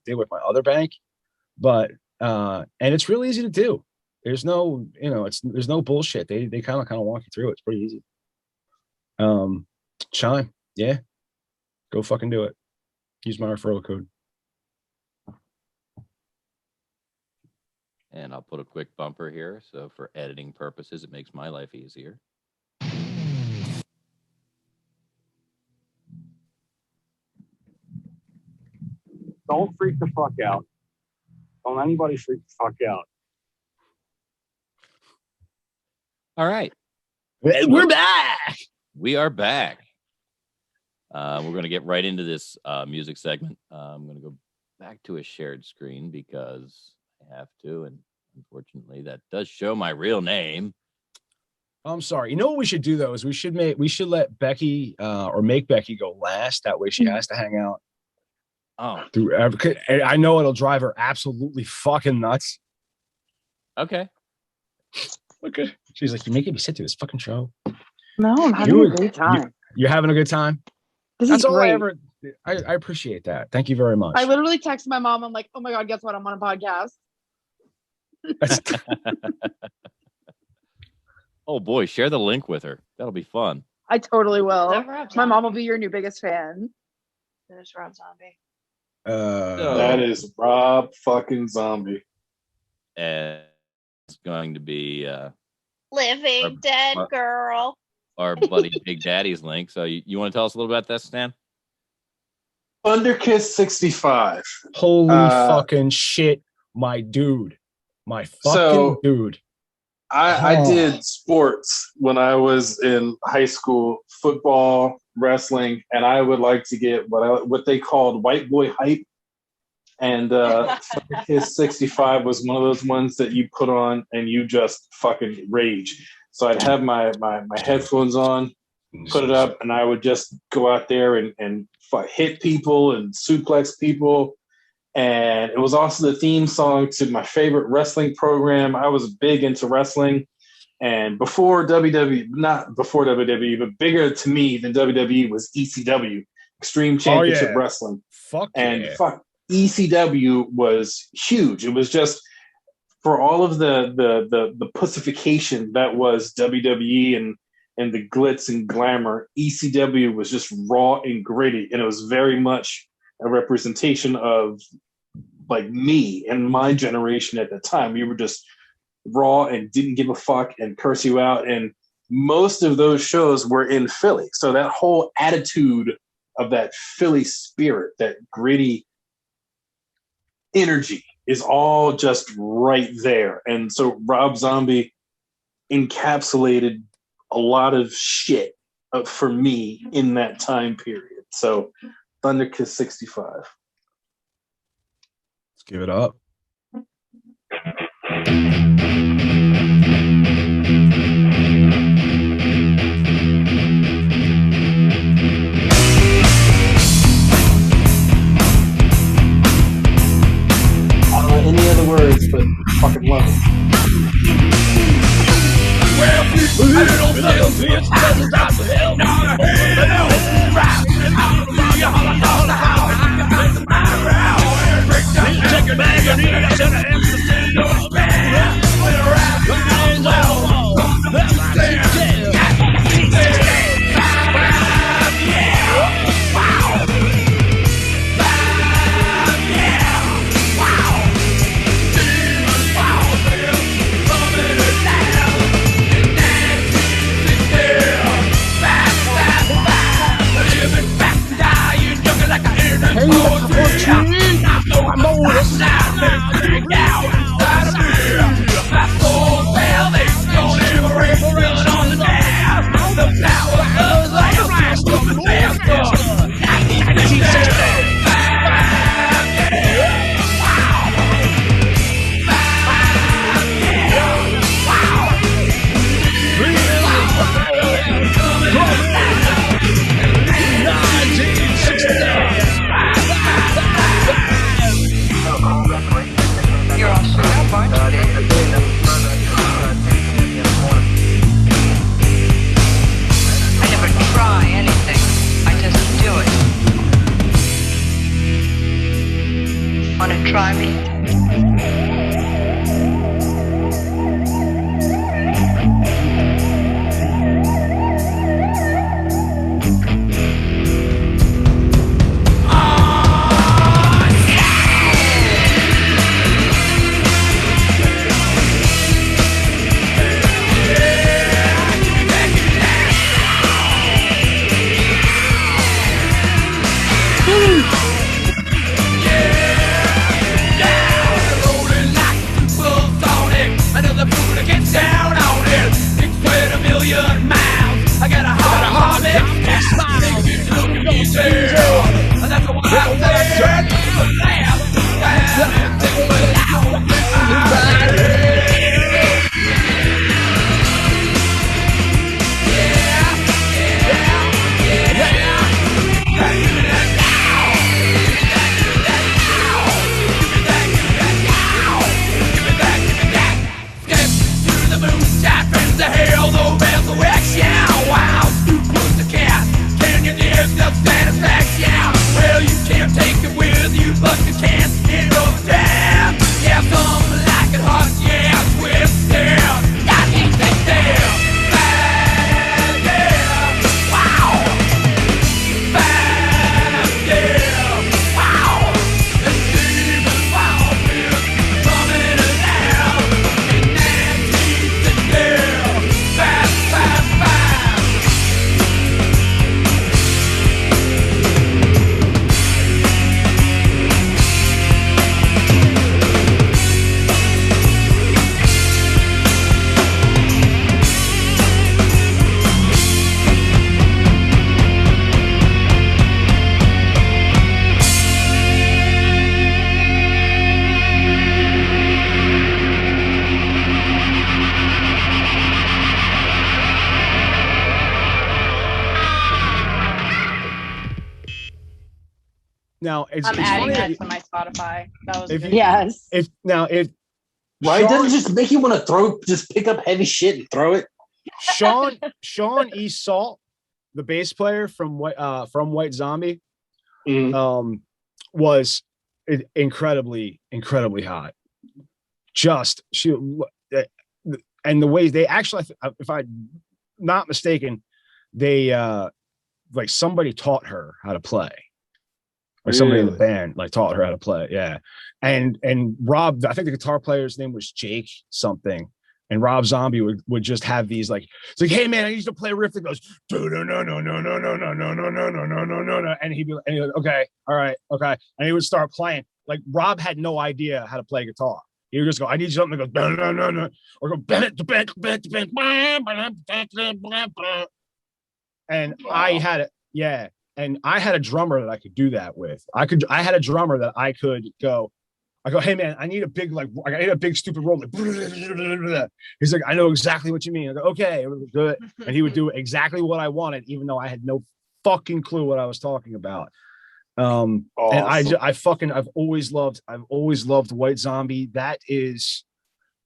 did with my other bank, but and it's really easy to do. There's no there's no bullshit. They kind of walk you through it. It's pretty easy. Chime, yeah, go fucking do it. Use my referral code. And I'll put a quick bumper here. So for editing purposes, it makes my life easier. Don't freak the fuck out. Don't anybody freak the fuck out. All right. We're back. We are back. We're going to get right into this music segment. I'm going to go back to a shared screen because I have to, and unfortunately, that does show my real name. I'm sorry. You know what we should do though is we should let Becky or make Becky go last. That way she has to hang out. Oh, Through. I know it'll drive her absolutely fucking nuts. Okay. Okay. She's like, you're making me sit through this fucking show. No, I'm having a great time. You're having a good time. This That's is all great. I appreciate that. Thank you very much. I literally texted my mom. I'm like, oh my God, guess what? I'm on a podcast. Oh boy, share the link with her. That'll be fun. I totally will. Rob My mom will be your new biggest fan. There's Rob Zombie. That is Rob fucking Zombie. And it's going to be Living Dead Girl. our buddy Big Daddy's link. So you want to tell us a little about that, Stan? Thunderkiss 65. Holy fucking shit, my dude. My fucking dude. I did sports when I was in high school, football, wrestling, and I would like to get what they called white boy hype. And Thunderkiss 65 was one of those ones that you put on and you just fucking rage. So I'd have my headphones on, put it up, and I would just go out there and hit people and suplex people. And it was also the theme song to my favorite wrestling program. I was big into wrestling. And before WWE, not before WWE, but bigger to me than WWE was ECW, Extreme Championship Wrestling. ECW was huge. It was just for all of the pussification that was WWE and the glitz and glamour. ECW was just raw and gritty, and it was very much a representation of like me and my generation at the time. We were just raw and didn't give a fuck and curse you out. And most of those shows were in Philly. So that whole attitude of that Philly spirit, that gritty energy is all just right there. And so Rob Zombie encapsulated a lot of shit for me in that time period. So Thunderkiss 65. Let's give it up. I don't know any other words, but fucking love it. Try me. Rolling Now it's I'm adding funny that to my Spotify. That was a if good you- one. if now if Right? Sean- Doesn't it just make you want to just pick up heavy shit and throw it? Sean E. Salt, the bass player from White Zombie, was incredibly hot. Just and the way they actually, if I'm not mistaken, they like somebody taught her how to play. Like somebody in the band like taught her how to play. Yeah. And Rob, I think the guitar player's name was Jake something. And Rob Zombie would just have these like, it's like, hey man, I used to play a riff that goes, no. And he'd be like, okay, all right, okay. And he would start playing. Like Rob had no idea how to play guitar. He would just go, I need something that goes, no, or go, and I had it, yeah. And I had a drummer that I could do that with. I had a drummer that I could go, hey man, I need a big, I need a big stupid roll. Like, he's like, I know exactly what you mean. I go, okay, good. And he would do exactly what I wanted, even though I had no fucking clue what I was talking about. Awesome. And I've always loved White Zombie. That is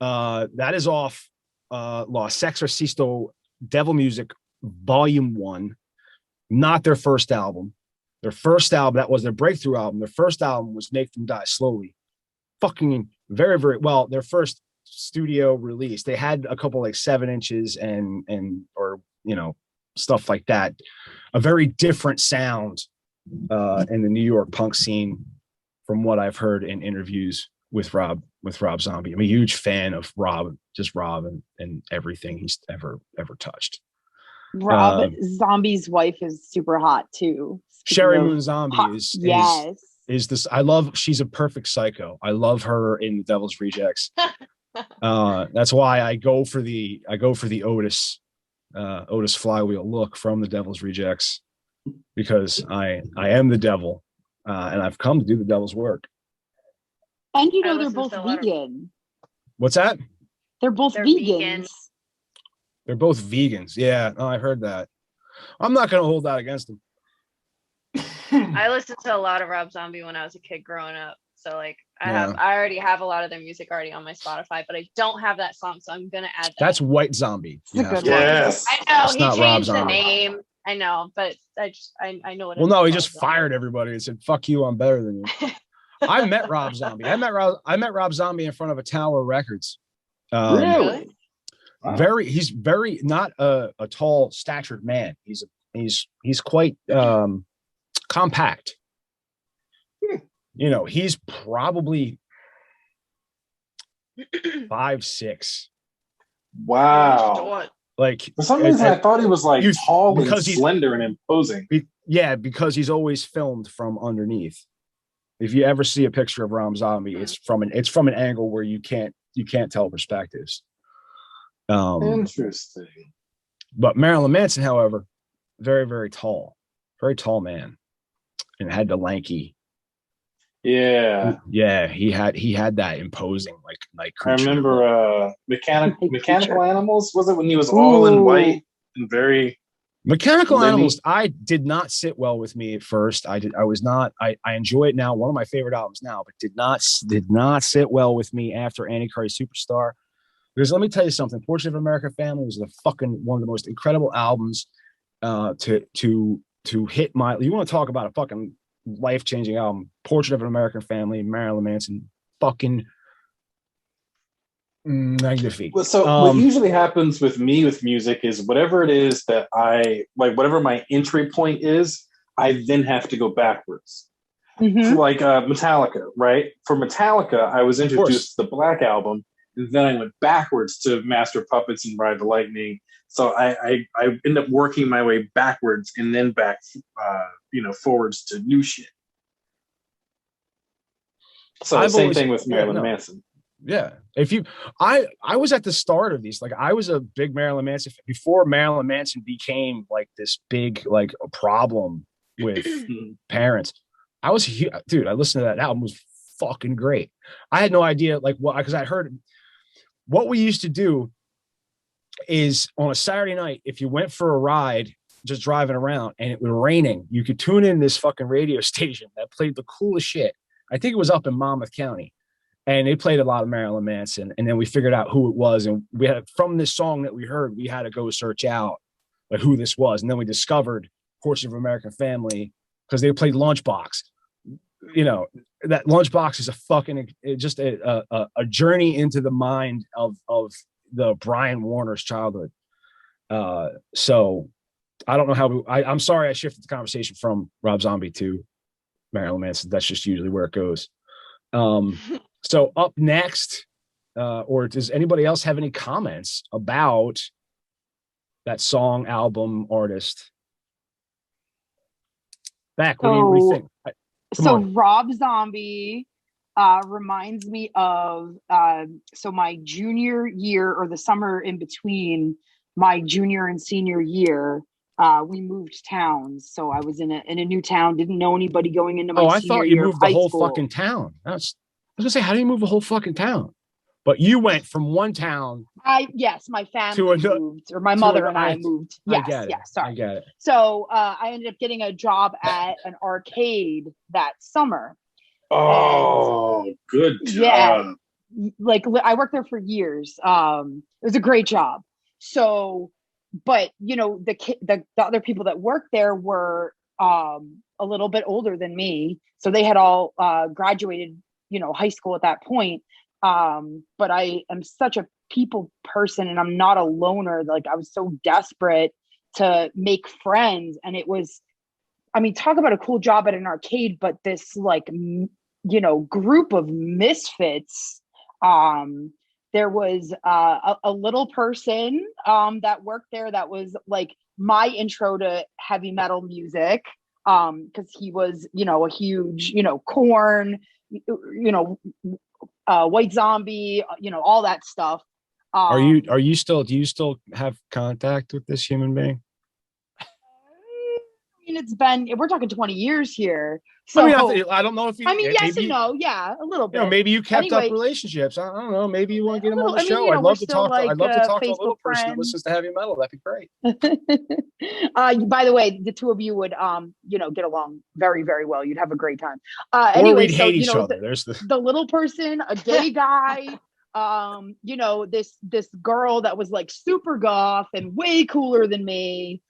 off Los Sexorcisto Devil Music Volume 1. Not their first album. Their first album, that was their breakthrough album. Their first album was Make Them Die Slowly. Fucking very, very well. Their first studio release. They had a couple like 7 inches and or stuff like that. A very different sound in the New York punk scene, from what I've heard in interviews with Rob Zombie. I'm a huge fan of Rob and everything he's ever touched. Rob Zombie's wife is super hot too. Sherry Moon Zombie is this. She's a perfect psycho. I love her in Devil's Rejects. That's why I go for the Otis flywheel look from the Devil's Rejects, because I am the devil, and I've come to do the devil's work. And they're both vegan. What's that? They're both vegans. They're both vegans. Yeah, I heard that. I'm not going to hold that against them. I listened to a lot of Rob Zombie when I was a kid growing up. So like I already have a lot of their music already on my Spotify, but I don't have that song, so I'm gonna add that. That's White Zombie. Yes. I know it's he not changed Rob the Zombie. name. I know, but I know what. Well, no, he just fired everybody and said, "Fuck you, I'm better than you." I met Rob Zombie. I met Rob Zombie in front of a Tower Records. Really? Wow. He's very not a tall statured man. He's quite compact. He's probably 5'6". Wow. Like for some reason I thought he was like tall and slender and imposing. Because he's always filmed from underneath. If you ever see a picture of Rob Zombie, it's from an angle where you can't tell perspectives. Interesting. But Marilyn Manson, however, very, very tall man, and had the lanky. Yeah. Yeah, he had that imposing like creature. I remember Mechanical Animals, was it, when he was all in white and very Mechanical Animals? I did not sit well with me at first. I enjoy it now, one of my favorite albums now, but did not sit well with me after Antichrist Superstar. Because let me tell you something, Portrait of American Family was one of the most incredible albums to hit my. You want to talk about a fucking life-changing album? Portrait of an American Family, Marilyn Manson, fucking magnifique. Well, so what usually happens with me with music is whatever it is that I like, whatever my entry point is, I then have to go backwards. Mm-hmm. So like Metallica, right? For Metallica, I was introduced to the Black Album, and then I went backwards to Master Puppets and Ride the Lightning. So I ended up working my way backwards and then back, forwards to new shit. So same thing with Marilyn Manson. Yeah. I was at the start of these, like I was a big Marilyn Manson before Marilyn Manson became like this big, like a problem with parents. I listened to that album. It was fucking great. I had no idea because I heard what we used to do is on a Saturday night, if you went for a ride just driving around, and it was raining. You could tune in this fucking radio station that played the coolest shit. I think it was up in Monmouth County, and they played a lot of Marilyn Manson. And then we figured out who it was, and we had from this song that we heard, we had to go search out like who this was, and then we discovered Portrait of an American Family because they played Lunchbox. You know, that Lunchbox is a fucking just a journey into the mind of the Brian Warner's childhood. So I don't know how I'm sorry I shifted the conversation from Rob Zombie to Marilyn Manson. That's just usually where it goes. So up next, or does anybody else have any comments about that song, album, artist? Back, what do you think? So Rob Zombie reminds me of so my junior year, or the summer in between my junior and senior year, we moved towns. So I was in a new town, didn't know anybody going into my I senior thought you year moved of the high whole school. fucking town. I was gonna say, how do you move a whole fucking town? But you went from one town. Yes, my family moved, or my mother and I moved. Yes, sorry. I get it. So I ended up getting a job at an arcade that summer. Oh, good job. Yeah, like I worked there for years. It was a great job. So, but you know, the other people that worked there were a little bit older than me, so they had all graduated, you know, high school at that point. But I am such a people person, and I'm not a loner. Like, I was so desperate to make friends, and it was, I mean, talk about a cool job at an arcade, but this like, you know, group of misfits. There was a little person that worked there that was like my intro to heavy metal music, because he was, you know, a huge, you know, Korn, you know, White Zombie, you know, all that stuff. Do you still have contact with this human being? I mean, we're talking 20 years here. So I mean, I don't know if you, I mean, yes and no. Yeah, a little bit. You know, maybe you kept up relationships. I don't know. Maybe you want to get him on the show. You know, I'd love to talk. Like, I'd love to talk to a Facebook little person that friends. listens to heavy metal. That'd be great. By the way, the two of you would, you know, get along very, very well. You'd have a great time. Or anyway, we'd hate each other. There's the little person, a gay guy. You know, this girl that was like super goth and way cooler than me.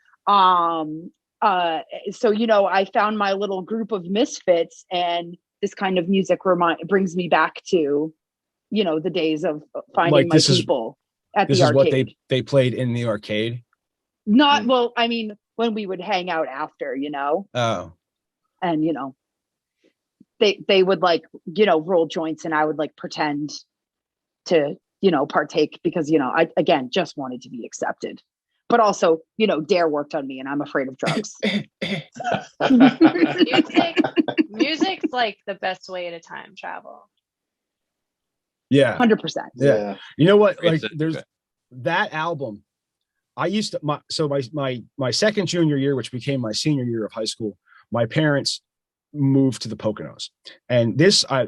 So, you know, I found my little group of misfits, and this kind of music brings me back to, you know, the days of finding like my people at the arcade. This is what they played in the arcade? Not, well, I mean, when we would hang out after, you know. Oh. And, you know, they would like, you know, roll joints, and I would like pretend to, you know, partake, because, you know, I, again, just wanted to be accepted. But also, you know, Dare worked on me, and I'm afraid of drugs. Music's like the best way to time travel. Yeah. 100%. Yeah. You know what? Like, there's that album. I used to, my second junior year, which became my senior year of high school, my parents moved to the Poconos. And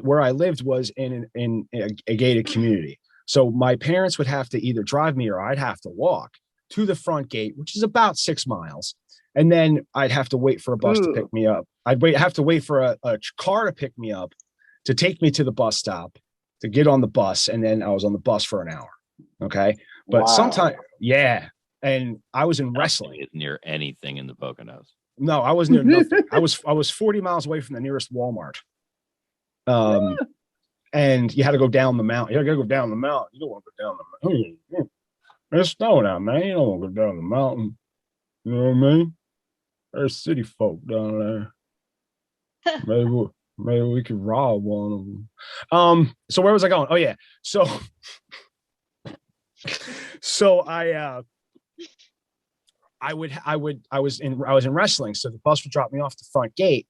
where I lived was in a gated community. So my parents would have to either drive me, or I'd have to walk to the front gate, which is about 6 miles. And then I'd have to wait for a bus to pick me up. I'd have to wait for a car to pick me up, to take me to the bus stop, to get on the bus. And then I was on the bus for an hour. Okay. But sometimes, yeah. And I was in wrestling. Near anything in the Poconos. No, I was near nothing. I was 40 miles away from the nearest Walmart. And you had to go down the mountain. You got to go down the mountain. You don't want to go down the mountain. It's snowing out, man. You don't want to go down the mountain. You know what I mean? There's city folk down there. Maybe we could rob one of them. So where was I going? Oh yeah. So I was in wrestling. So the bus would drop me off the front gate,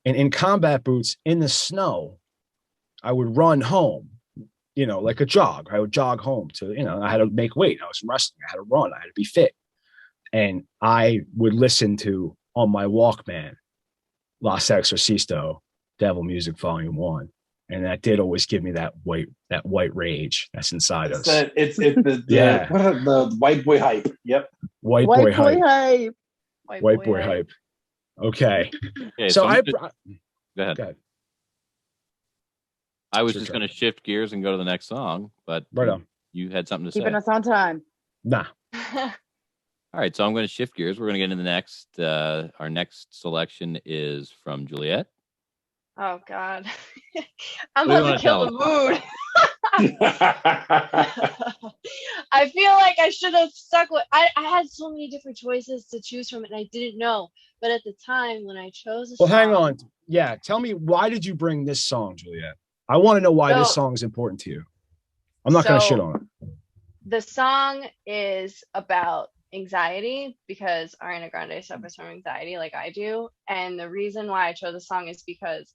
and in combat boots in the snow, I would run home, you know, like a jog. I would jog home to, you know, I had to make weight. I was in wrestling. I had to run. I had to be fit. And I would listen to, on my Walkman, Los Exorcisto, Devil Music Volume 1. And that did always give me that white rage that's inside us. It's the white boy hype. Yep. White boy hype. White boy hype. Okay. Okay, So I'm I just- go ahead. okay. I was Sure, just going to shift gears and go to the next song, but Right on. you had something to Keeping say. us on time. Nah. All right, so I'm going to shift gears. We're going to get into the next. Our next selection is from Juliet. Oh God. I'm What do you about to wanna kill tell the mood. I feel like I should have stuck with I had so many different choices to choose from and I didn't know. But at the time when I chose a Well, song, hang on. Yeah, tell me, why did you bring this song, Juliet? I want to know why this So- song is important to you. I'm not going to So- shit on it. the song is about anxiety because Ariana Grande suffers from anxiety like I do. And the reason why I chose the song is because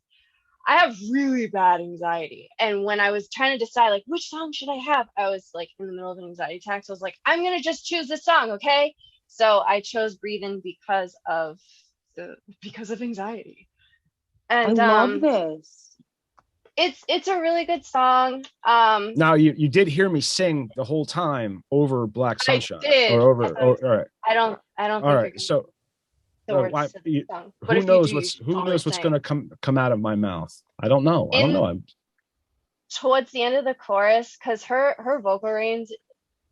I have really bad anxiety. And when I was trying to decide like which song should I have, I was like in the middle of an anxiety attack. So I was like, I'm gonna just choose this song, okay? So I chose Breathe In because of anxiety. And I love this. it's a really good song. Now, you did hear me sing the whole time over Black Sunshine. did. Or over, That's what all right. I don't All think right. you're So the uh, words why- to the you- song. But who if you knows do, what's you who totally knows what's sing. going to come out of my mouth? I don't know. I don't In- know. I'm Towards the end of the chorus, because her vocal range,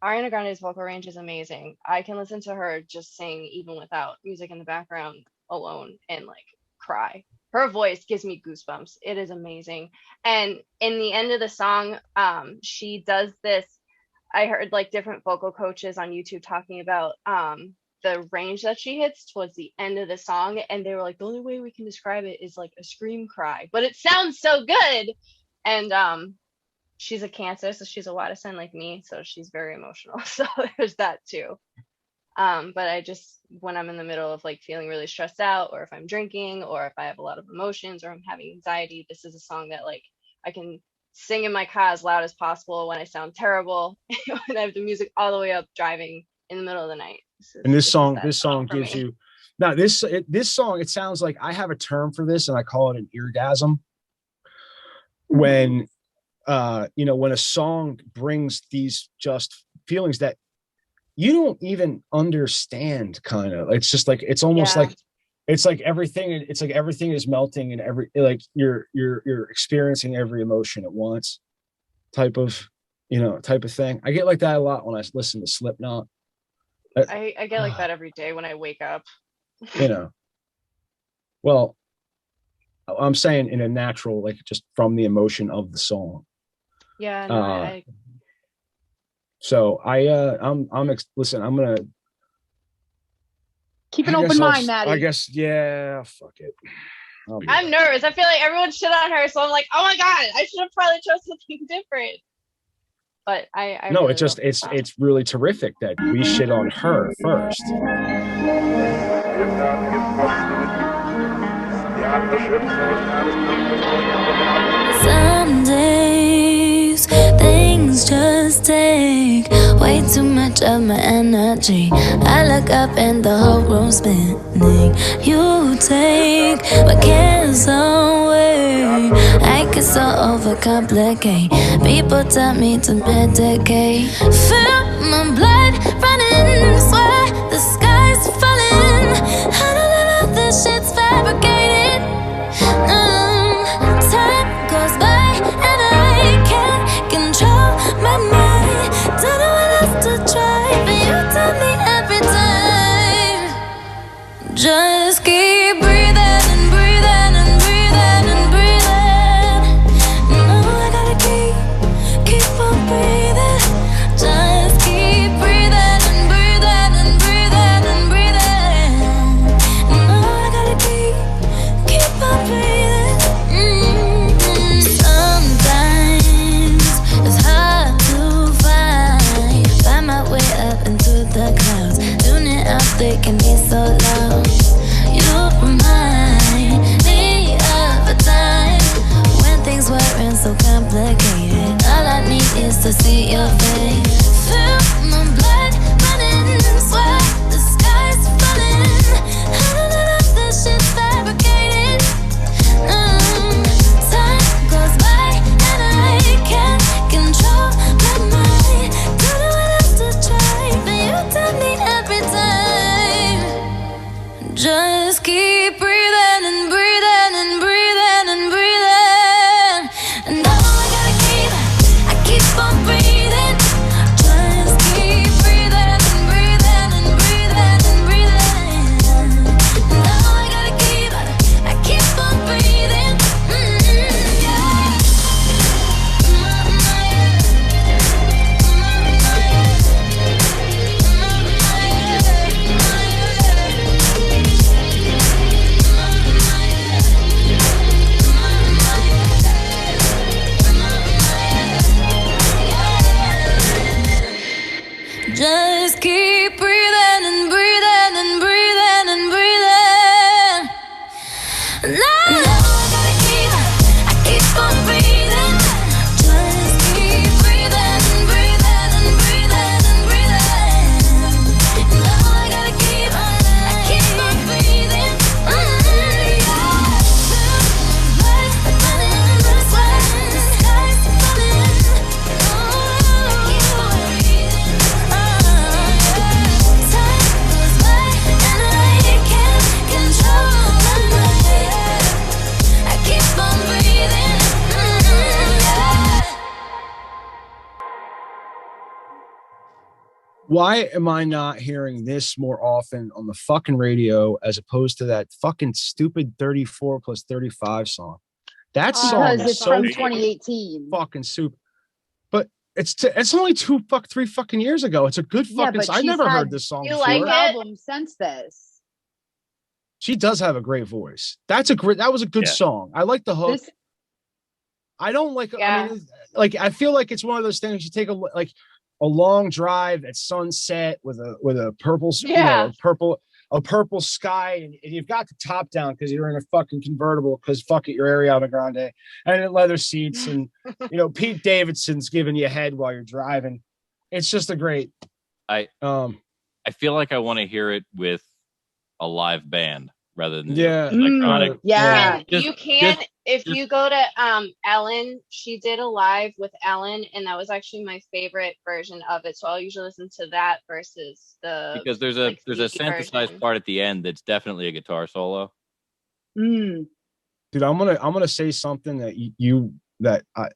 Ariana Grande's vocal range is amazing. I can listen to her just sing even without music in the background alone and like cry. Her voice gives me goosebumps. It is amazing. And in the end of the song, she does this. I heard like different vocal coaches on YouTube talking about the range that she hits towards the end of the song, and they were like, the only way we can describe it is like a scream cry, but it sounds so good. And she's a Cancer, so she's a water sign like me, so she's very emotional. So there's that too. But I just, when I'm in the middle of like feeling really stressed out, or if I'm drinking, or if I have a lot of emotions, or I'm having anxiety, this is a song that like I can sing in my car as loud as possible when I sound terrible, when I have the music all the way up driving in the middle of the night. And this is song that for gives me. you now this song, it sounds like I have a term for this and I call it an eargasm. When when a song brings these just feelings that you don't even understand, kind of. It's just like it's almost like it's like everything is melting and like you're experiencing every emotion at once, type of thing. I get like that a lot when I listen to Slipknot. I get like that every day when I wake up. Well, I'm saying in a natural, like just from the emotion of the song. Yeah, no, So listen, I'm gonna keep an open mind, Maddie. I guess, yeah, fuck it. I'm nervous. I feel like everyone shit on her, so I'm like, oh my god, I should have probably chose something different. But I no, really it's just love this song. it's really terrific that we shit on her first. Some days things just take way too much of my energy. I look up and the whole room's spinning. You take my cares away. I get so overcomplicate. People tell me to medicate. Feel my blood running, swear the sky's falling. I know that all this shit's fabricated. Time goes by and I can't control my mind. Don't know what else to try, but you tell me every time. Just keep breathing and breathing and breathing and breathing. No, I gotta keep on breathing. Just keep breathing and breathing and breathing and breathing. No, I gotta keep on breathing. Sometimes it's hard to find my way up into the clouds. Tuning out, they can be so loud. You remind me of a time when things weren't so complicated. All I need is to see your face. Feel my blood running, swear the sky's falling. I know that all this shit's fabricated. Time goes by and I can't control my mind. Don't know what else to try, but you tell me every time. Why am I not hearing this more often on the fucking radio as opposed to that fucking stupid 34 plus 35 song? That song Because is it's so from 2018. fucking super. But it's only 3 fucking years ago. It's a good Yeah, fucking but song. I she's never had heard this song You before. like two it? albums since this. She does have a great voice. That was a good song. I like the hook. This I don't like. Yeah. I mean, like I feel like it's one of those things you take a long drive at sunset with a purple, Yeah. a purple sky, and you've got the top down because you're in a fucking convertible because fuck it, you're Ariana Grande, and leather seats, and Pete Davidson's giving you a head while you're driving. It's just a great. I feel like I want to hear it with a live band rather than electronic. Yeah. You can if you go to Ellen, she did a live with Ellen, and that was actually my favorite version of it. So I'll usually listen to that versus the because there's a synthesized version. part at the end that's definitely a guitar solo. Dude, I'm gonna say something that I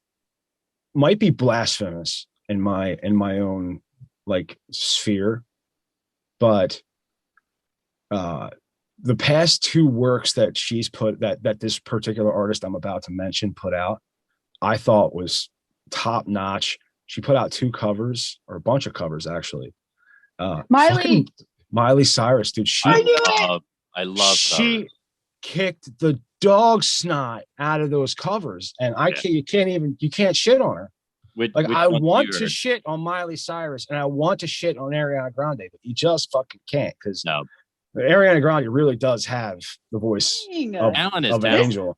might be blasphemous in my own like sphere, but the past two works that she's put that this particular artist I'm about to mention put out, I thought was top notch. She put out two covers or a bunch of covers actually. Miley Cyrus, dude. I love she covers. Kicked the dog snot out of those covers, and you can't shit on her. Which I one want you to heard? shit on Miley Cyrus and I want to shit on Ariana Grande, but you just fucking can't because Ariana Grande really does have the voice of an angel.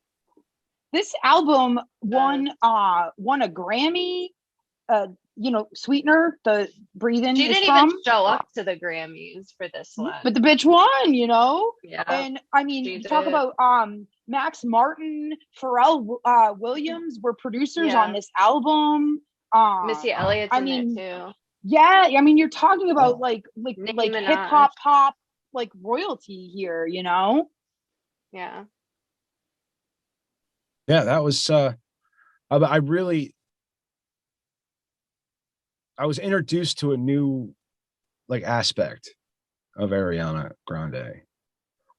This album won a Grammy. Sweetener, the breathing. She didn't even show up to the Grammys for this one. But the bitch won, Yeah. And I mean, She you talk did. about Max Martin, Pharrell Williams were producers Yeah. on this album. Missy Elliott's in it too. Yeah, I mean, you're talking about like Nicki Minaj. hip hop pop like royalty here, Yeah. Yeah, that was I was introduced to a new aspect of Ariana Grande.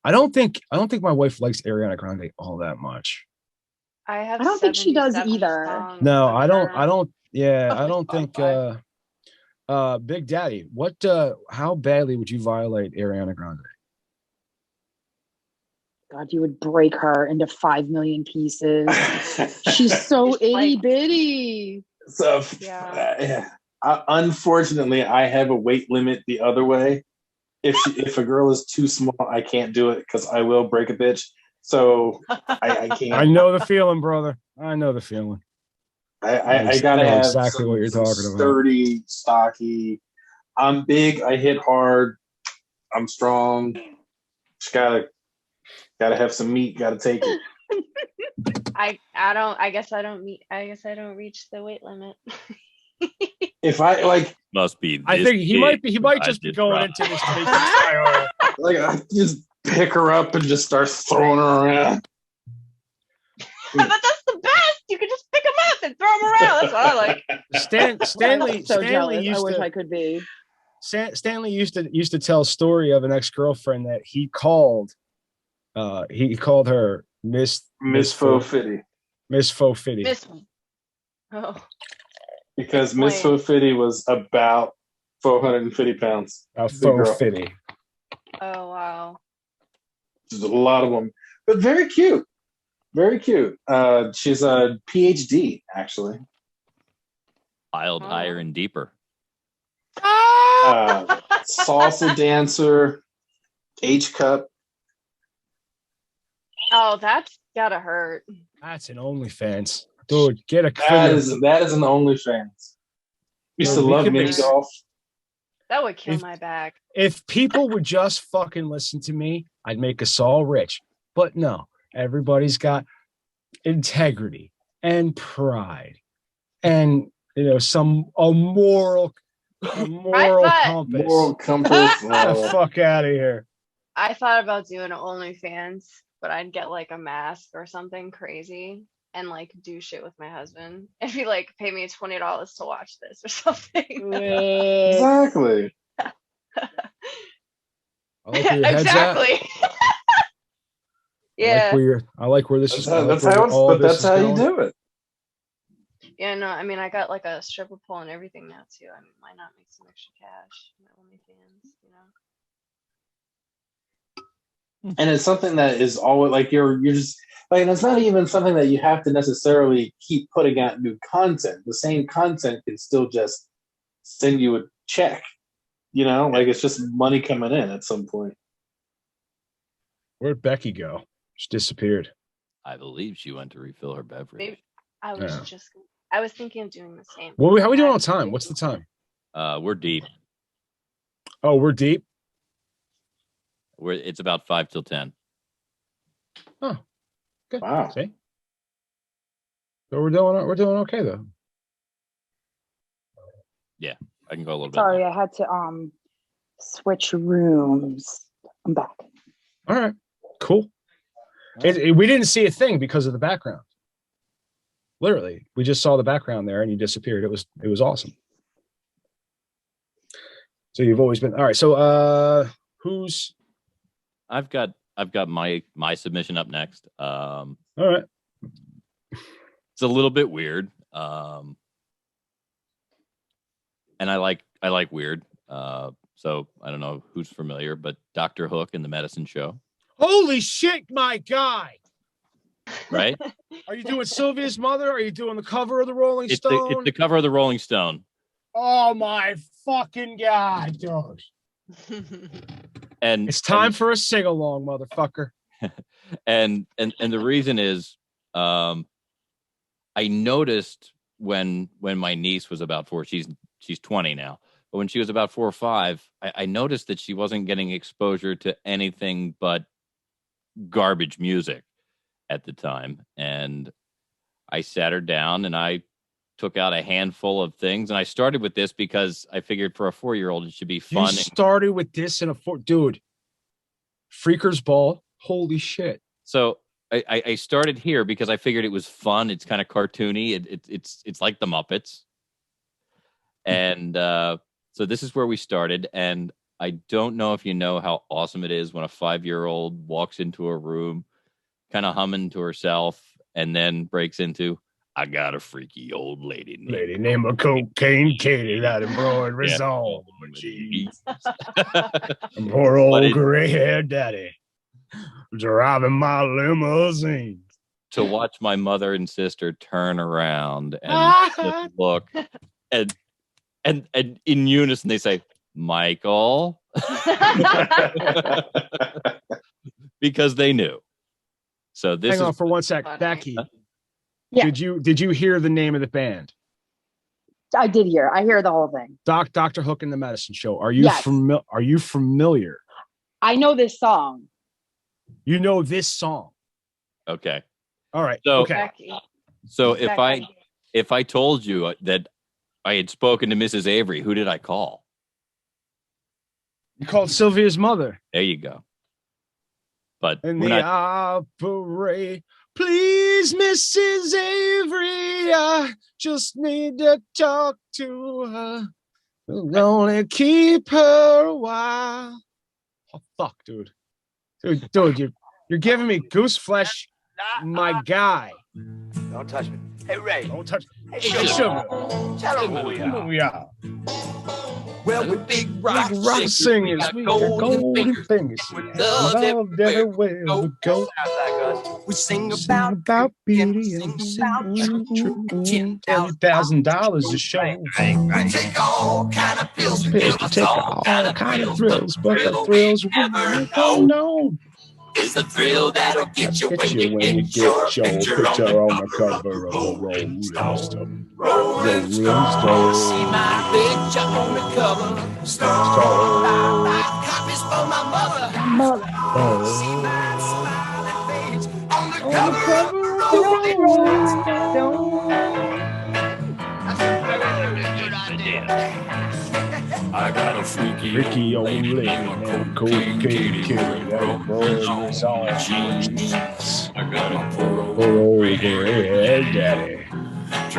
I don't think my wife likes Ariana Grande all that much. I don't think she does 77 either. songs No, of I don't. her. I don't. Yeah, Oh, I don't think. Big Daddy, what? How badly would you violate Ariana Grande? God, you would break her into 5 million pieces. She's so itty bitty. So unfortunately, I have a weight limit the other way. If a girl is too small, I can't do it because I will break a bitch. So I can't. I know the feeling, brother. I know the feeling. I gotta know have exactly what you're talking about. Sturdy, stocky. I'm big. I hit hard. I'm strong. Just gotta have some meat. Gotta take it. I guess I don't reach the weight limit. If I must be. I think he might just be going into this style. I just pick her up and just start throwing her around. But that's the best. You can just pick them up and throw them around. That's what I like. Stanley I wish I could be. Stanley used to tell a story of an ex-girlfriend that he called her Miss Faux Fitty. Miss Faux Fitty. Because Miss Faux Fitty was about 450 pounds. Faux Fitty. Oh wow. There's a lot of them, but very cute. Very cute. She's a PhD, actually. Piled higher and deeper. Salsa dancer, H cup. Oh, that's gotta hurt. That's an OnlyFans. Dude, get a that is an OnlyFans. Used to love mini golf. That would kill my back. If people would just fucking listen to me, I'd make us all rich. But no, everybody's got integrity and pride and a moral compass. Moral compass. Get the fuck out of here. I thought about doing an OnlyFans, but I'd get like a mask or something crazy and like do shit with my husband. If he like pay me $20 to watch this or something. Exactly. I like where your head's at. Exactly. Yeah. I like where this That's is. how, I like that's where how, all but this that's is how going. you do it. Yeah, no, I mean, I got like a stripper pole and everything now too. I mean, why not make some extra cash? My OnlyFans, you know. And it's something that is always like you're just like, and it's not even something that you have to necessarily keep putting out new content. The same content can still just send you a check, you know, like it's just money coming in at some point. Where'd Becky go? She disappeared. I believe she went to refill her beverage. Maybe I was thinking of doing the same. Well, how are we doing on time? What's the time? We're deep. Oh, we're deep. It's about 5 till 10. Oh, good. Wow. See, so we're doing okay though. Yeah, I can go a little bit. Sorry, I had to switch rooms. I'm back. All right, cool. We didn't see a thing because of the background. Literally, we just saw the background there, and you disappeared. It was awesome. So you've always been all right. So who's? I've got my submission up next. All right. It's a little bit weird. And I like weird. So I don't know who's familiar, but Dr. Hook and the Medicine Show. Holy shit, my guy! Right? Are you doing Sylvia's Mother? Are you doing the cover of the Rolling Stone? It's the cover of the Rolling Stone. Oh my fucking god, dude! And it's time for a sing along, motherfucker. And the reason is, I noticed when my niece was about 4, she's 20 now, but when she was about 4 or 5, I noticed that she wasn't getting exposure to anything but garbage music at the time. And I sat her down and I took out a handful of things, and I started with this because I figured for a 4-year-old it should be fun. You started with this in a dude. Freaker's Ball. Holy shit. So I started here because I figured it was fun. It's kind of cartoony. It's like the Muppets. And so this is where we started. And I don't know if you know how awesome it is when a 5-year-old walks into a room kind of humming to herself and then breaks into, I got a freaky old lady named a Cocaine Katie that embroidered his own. Poor old gray-haired daddy driving my limousine. To watch my mother and sister turn around and just look and in unison they say, Michael, because they knew. So this hang on for 1 sec, Becky. Yeah. Did you hear the name of the band? I did hear. I hear the whole thing. Dr. Hook and the Medicine Show. Are you familiar? I know this song. You know this song. Okay. All right. So, okay. So if I told you that I had spoken to Mrs. Avery, who did I call? You called Sylvia's mother. There you go. But in the opera, please, Mrs. Avery, I just need to talk to her. We'll only keep her a while. Oh fuck, dude, you're giving me goose flesh, my guy. Don't touch me. Hey Ray. Don't touch. Hey Sugar. Tell him who we are. Well, we're big rock singers. We got golden fingers. Loved everywhere we go. We sing about beauty and $20,000 a show. We take all kind of pills. We take all kind of thrills, but the thrills we don't know. Is the thrill that'll get you when you get your picture on the cover of the Rolling Stone. Rolling Stone. See my picture on the cover. Stone. Buy copies for my mother. See my smiling face on the cover of the Rolling Stone. I got a freaky old lady named Cocaine Kitty that burns on jeans. I got a poor old gray-haired daddy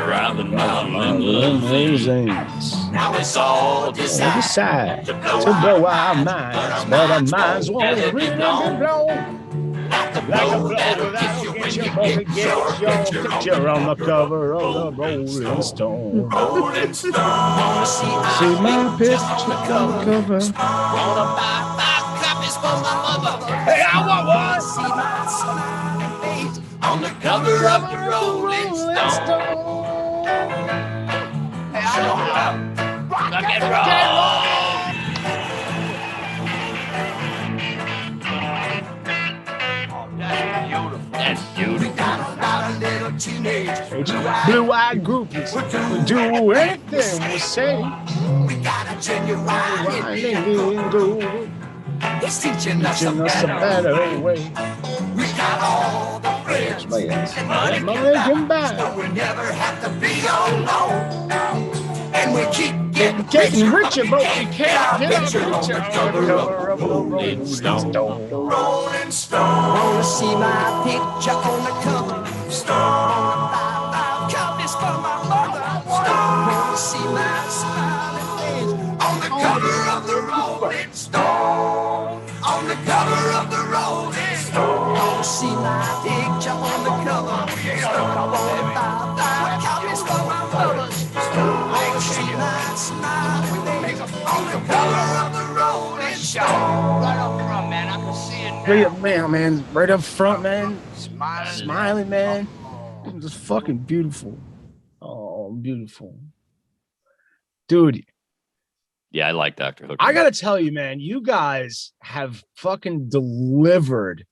driving my limousines. Now it's all decided to blow our minds, but our minds won't really be blown. Like a blow that'll get you when you get your picture on the cover of the Rolling Stone. Rolling Stone. Wanna see my picture on the cover. Wanna buy 5 copies for my mother. Hey, I want one. See my smiling face on the cover of the Rolling Stone. Hey, I know rock and roll. That's beautiful. We got a little teenage blue-eyed groupies who do anything we say. We got a genuine Indian groove. He's teaching us a better way. We got all the friends and money can buy. So we never have to be alone. And we keep getting richer, but we can't get a picture on the cover of the Rolling Stone. Rolling Stone. Wanna see my picture on the cover? Stone. 5 copies for my mother. Stone. Wanna see my smiling face on the cover of the Rolling Stone. On the cover of the Rolling Stone. Wanna see my picture on the cover? Stone. 5 copies for my mother. Stone. Wanna see my smiling face on the cover of the Rolling Stone. Right up front, man. I can see it now. Right up, man. Right up front, man. Smiling, man. Just fucking beautiful. Oh, beautiful. Dude. Yeah, I like Dr. Hook. I gotta tell you, man, you guys have fucking delivered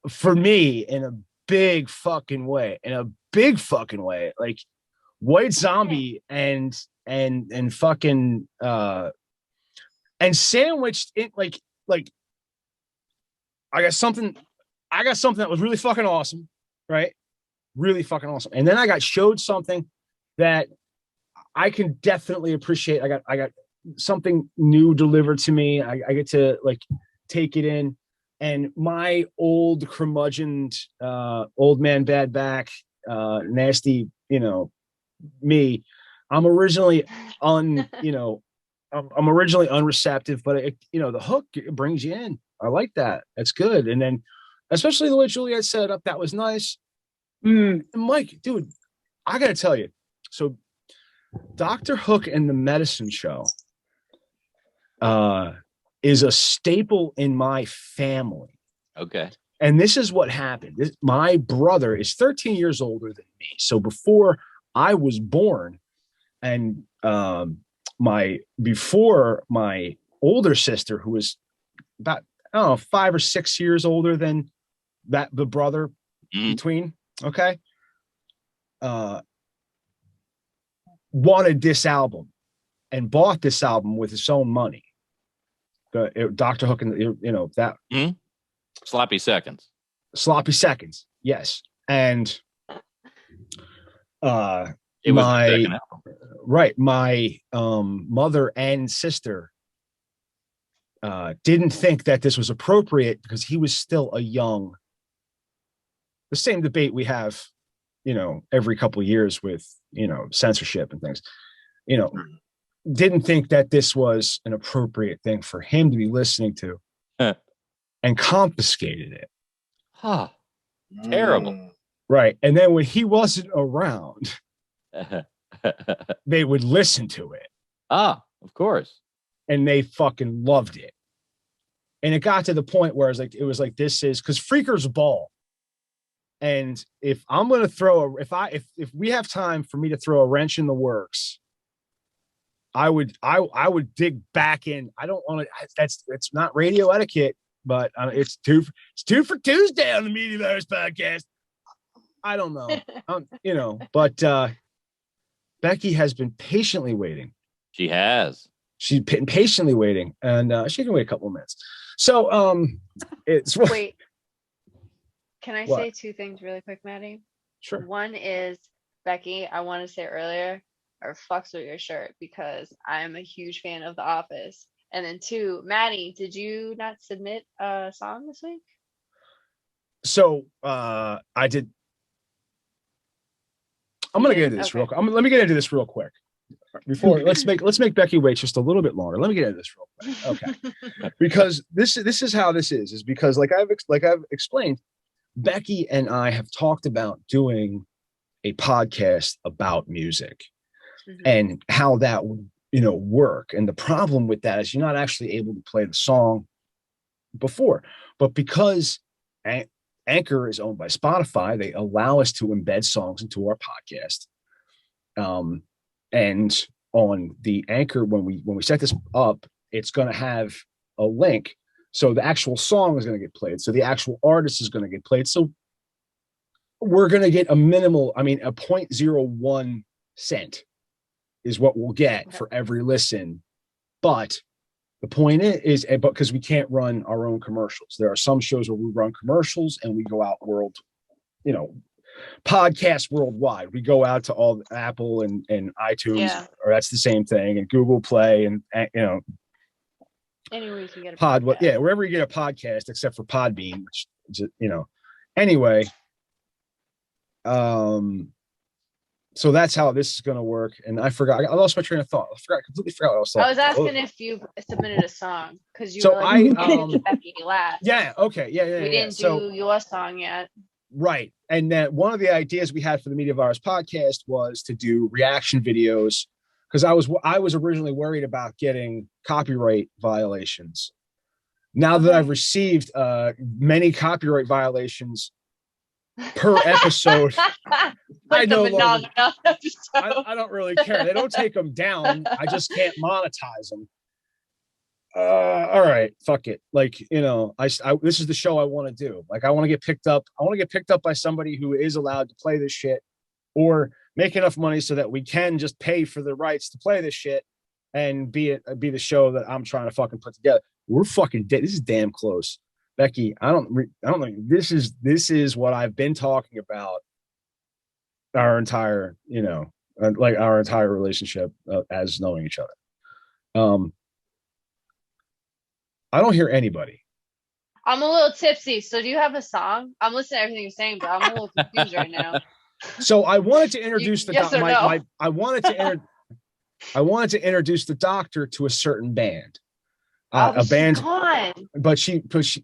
for me in a big fucking way. Like White Zombie and fucking and sandwiched in like I got something that was really fucking awesome, right? Really fucking awesome. And then I got showed something that I can definitely appreciate. I got something new delivered to me. I get to like take it in. And my old curmudgeon, old man, bad back, nasty, me. I'm originally I'm originally unreceptive, but the hook brings you in. I like that. That's good. And then, especially the way Juliet set it up, that was nice. Mike, dude, I gotta tell you. So, Dr. Hook and the Medicine Show is a staple in my family. Okay. And this is what happened. My brother is 13 years older than me. So before I was born, and before my older sister, who was about 5 or 6 years older than the brother between, okay, wanted this album and bought this album with his own money. Dr. Hook and that Sloppy Seconds. Sloppy Seconds, yes. And it was the second album. Right. My mother and sister didn't think that this was appropriate because he was still the same debate we have, every couple of years with, censorship and things, didn't think that this was an appropriate thing for him to be listening to and confiscated it. Huh. Terrible. Right. And then when he wasn't around, they would listen to it. Ah, of course. And they fucking loved it. And it got to the point where it was like this is because Freaker's Ball. And if I'm going to throw if we have time for me to throw a wrench in the works, I would dig back in. I don't want to. That's not radio etiquette, but it's two for Tuesday on the Media Virus podcast. I don't know, but Becky has been patiently waiting. She has. She's been patiently waiting, and she can wait a couple of minutes. So, it's wait. Can I What? say 2 things really quick, Maddie? Sure. One is, Becky, I want to say earlier, or fucks with your shirt because I'm a huge fan of The Office. And then 2, Maddie, did you not submit a song this week? So I did. I'm gonna get into this real quick. Let me get into this real quick. Before let's make Becky wait just a little bit longer. Let me get into this real quick. Okay. Because this is how this is because like I've explained, Becky and I have talked about doing a podcast about music and how that would, work. And the problem with that is you're not actually able to play the song before, but because Anchor is owned by Spotify, they allow us to embed songs into our podcast. And on the Anchor, when we set this up, it's going to have a link. So the actual song is going to get played. So the actual artist is going to get played. So we're going to get a minimal, a 0.01 cent is what we'll get for every listen. But the point is, because we can't run our own commercials. There are some shows where we run commercials and we go out podcasts worldwide. We go out to all Apple and iTunes, or that's the same thing, and Google Play, and anywhere you can get a podcast. Wherever you get a podcast, except for Podbean, which anyway. So that's how this is going to work. And I forgot. I lost my train of thought. Completely forgot what I was talking. I was asking if you submitted a song because you were like, Becky last. Yeah. Okay. Yeah. We didn't do your song yet. Right. And then one of the ideas we had for the Media Virus podcast was to do reaction videos because I was originally worried about getting copyright violations. Now that I've received many copyright violations per episode, I no longer, I don't really care. They don't take them down. I just can't monetize them. All right, fuck it. Like, this is the show I want to do. Like, I want to get picked up. I want to get picked up by somebody who is allowed to play this shit or make enough money so that we can just pay for the rights to play this shit and be the show that I'm trying to fucking put together. We're fucking dead. This is damn close. Becky, I don't know. This is what I've been talking about our entire, our entire relationship as knowing each other. I don't hear anybody. I'm a little tipsy. So do you have a song? I'm listening to everything you're saying, but I'm a little confused right now. So I wanted to introduce I wanted to introduce the doctor to a certain band. A band, but she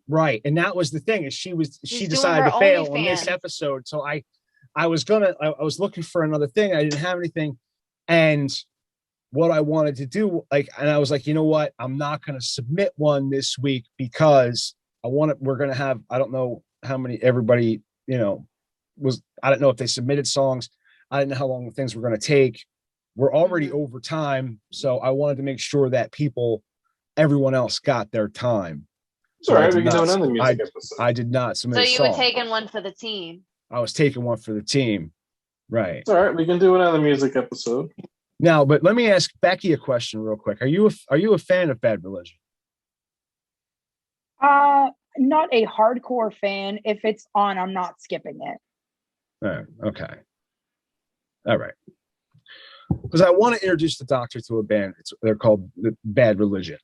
right, and that was the thing is she decided to fail on this episode. So I was looking for another thing. I didn't have anything, and what I wanted to do, and I was like, you know what, I'm not going to submit one this week because we're going to have, I don't know how many everybody I don't know if they submitted songs. I didn't know how long things were going to take. We're already over time, so I wanted to make sure that everyone else got their time. So we can do another music episode. I did not submit So a you song. were taking one for the team. I was taking one for the team. Right. It's all right. We can do another music episode. Now, but let me ask Becky a question real quick. Are you a fan of Bad Religion? Not a hardcore fan. If it's on, I'm not skipping it. Okay. All right. Because I want to introduce the doctor to a band. They're called Bad Religion.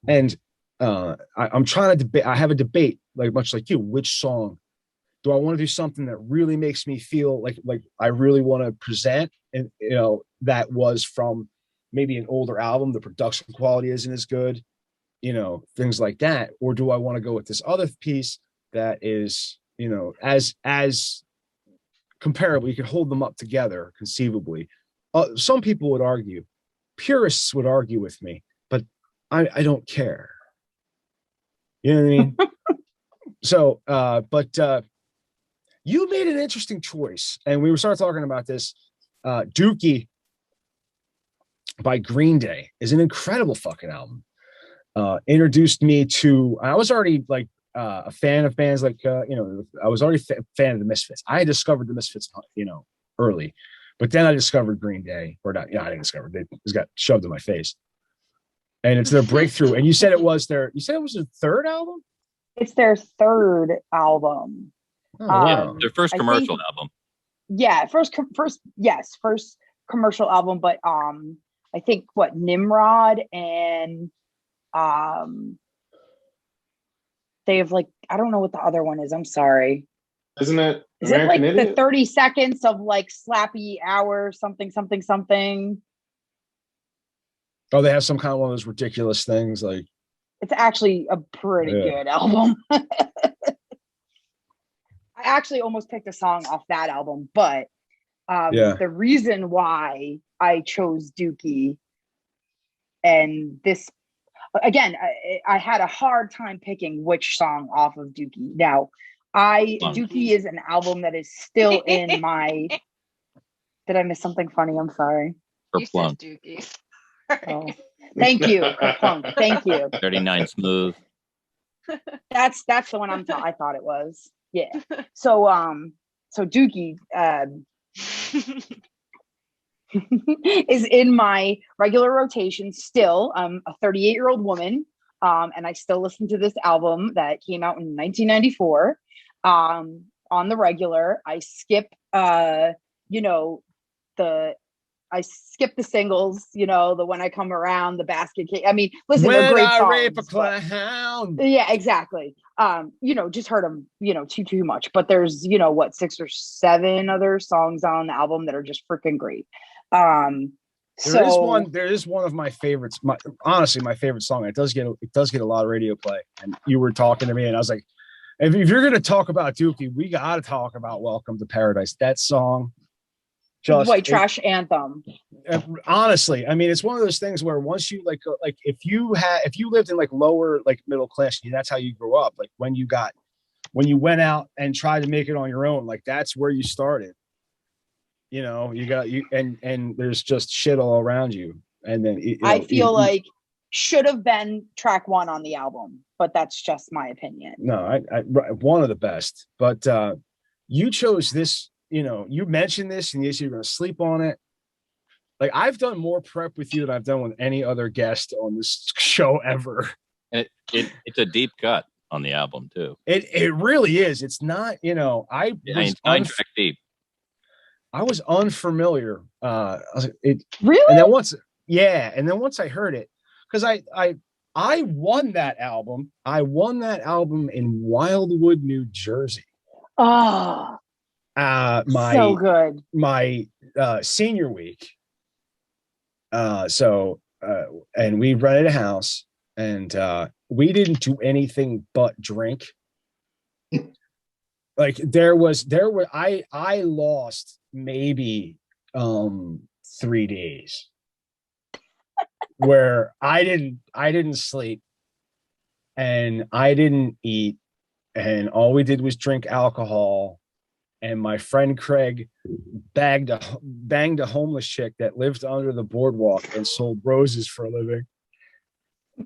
And I'm trying to debate. I have a debate, much like you. Which song do I want to do? Something that really makes me feel like I really want to present, and that was from maybe an older album. The production quality isn't as good, things like that. Or do I want to go with this other piece that is, as comparable? You could hold them up together conceivably. Some people would argue, purists would argue with me, but I don't care. You know what I mean? So, but you made an interesting choice, and we started talking about this. Dookie by Green Day is an incredible fucking album. Introduced me to. I was already a fan of bands I was already a fan of the Misfits. I had discovered the Misfits, early, but then I discovered Green Day, or not. I didn't discover it. It just got shoved in my face. And it's their breakthrough. And you said it was their third album? It's their third album. Oh, wow. Their first commercial album. Yeah, first commercial album, but I think Nimrod and they have I don't know what the other one is. I'm sorry. Isn't it Is it like American the Idiot? 30 seconds of like slappy hour, something, something, something? Oh, they have some kind of one of those ridiculous things like. It's actually a pretty good album. I actually almost picked a song off that album, but the reason why I chose Dookie, and this, again, I had a hard time picking which song off of Dookie. Now, Dookie is an album that is still in my. Did I miss something funny? I'm sorry. You said Dookie. Oh, thank you, Kerplunk. Thank you. 39 Smooth. That's the one I thought it was. Yeah. So Dookie is in my regular rotation still. I'm a 38-year-old woman, and I still listen to this album that came out in 1994 on the regular. I skip I skip the singles, the When I Come Around, the Basket Case. I mean, listen, they're great songs. Rape a clown. Yeah, exactly. Just heard them, too much. But there's, 6 or 7 other songs on the album that are just freaking great. There is one of my favorites. Honestly, my favorite song. It does get a lot of radio play. And you were talking to me, and I was like, if you're gonna talk about Dookie, we gotta talk about Welcome to Paradise. That song. White trash anthem. Honestly, I mean, it's one of those things where once you like if you lived in like lower like middle class, that's how you grew up. Like when you went out and tried to make it on your own, like that's where you started. And there's just shit all around you. And then I feel like should have been track 1 on the album, but that's just my opinion. No, I one of the best. But you chose this. You mentioned this and you said you're going to sleep on it. Like I've done more prep with you than I've done with any other guest on this show ever. And it's a deep cut on the album too. It really is. It's not, I was 9 track deep. I was unfamiliar. Really? And then once I heard it, because I won that album. I won that album in Wildwood, New Jersey. Oh. So good. My senior week. And we rented a house, and we didn't do anything but drink. Like I lost maybe 3 days where I didn't sleep and I didn't eat, and all we did was drink alcohol. And my friend Craig banged a homeless chick that lived under the boardwalk and sold roses for a living.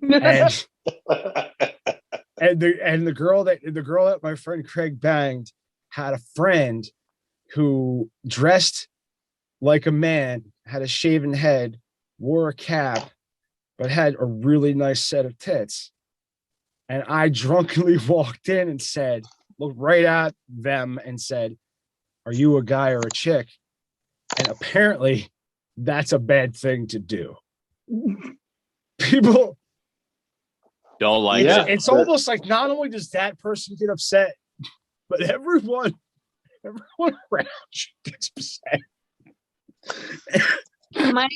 And the girl that my friend Craig banged had a friend who dressed like a man, had a shaven head, wore a cap, but had a really nice set of tits. And I drunkenly walked in and looked right at them and said, "Are you a guy or a chick?" And apparently that's a bad thing to do. People don't like it. It's almost like not only does that person get upset, but everyone around you gets upset. My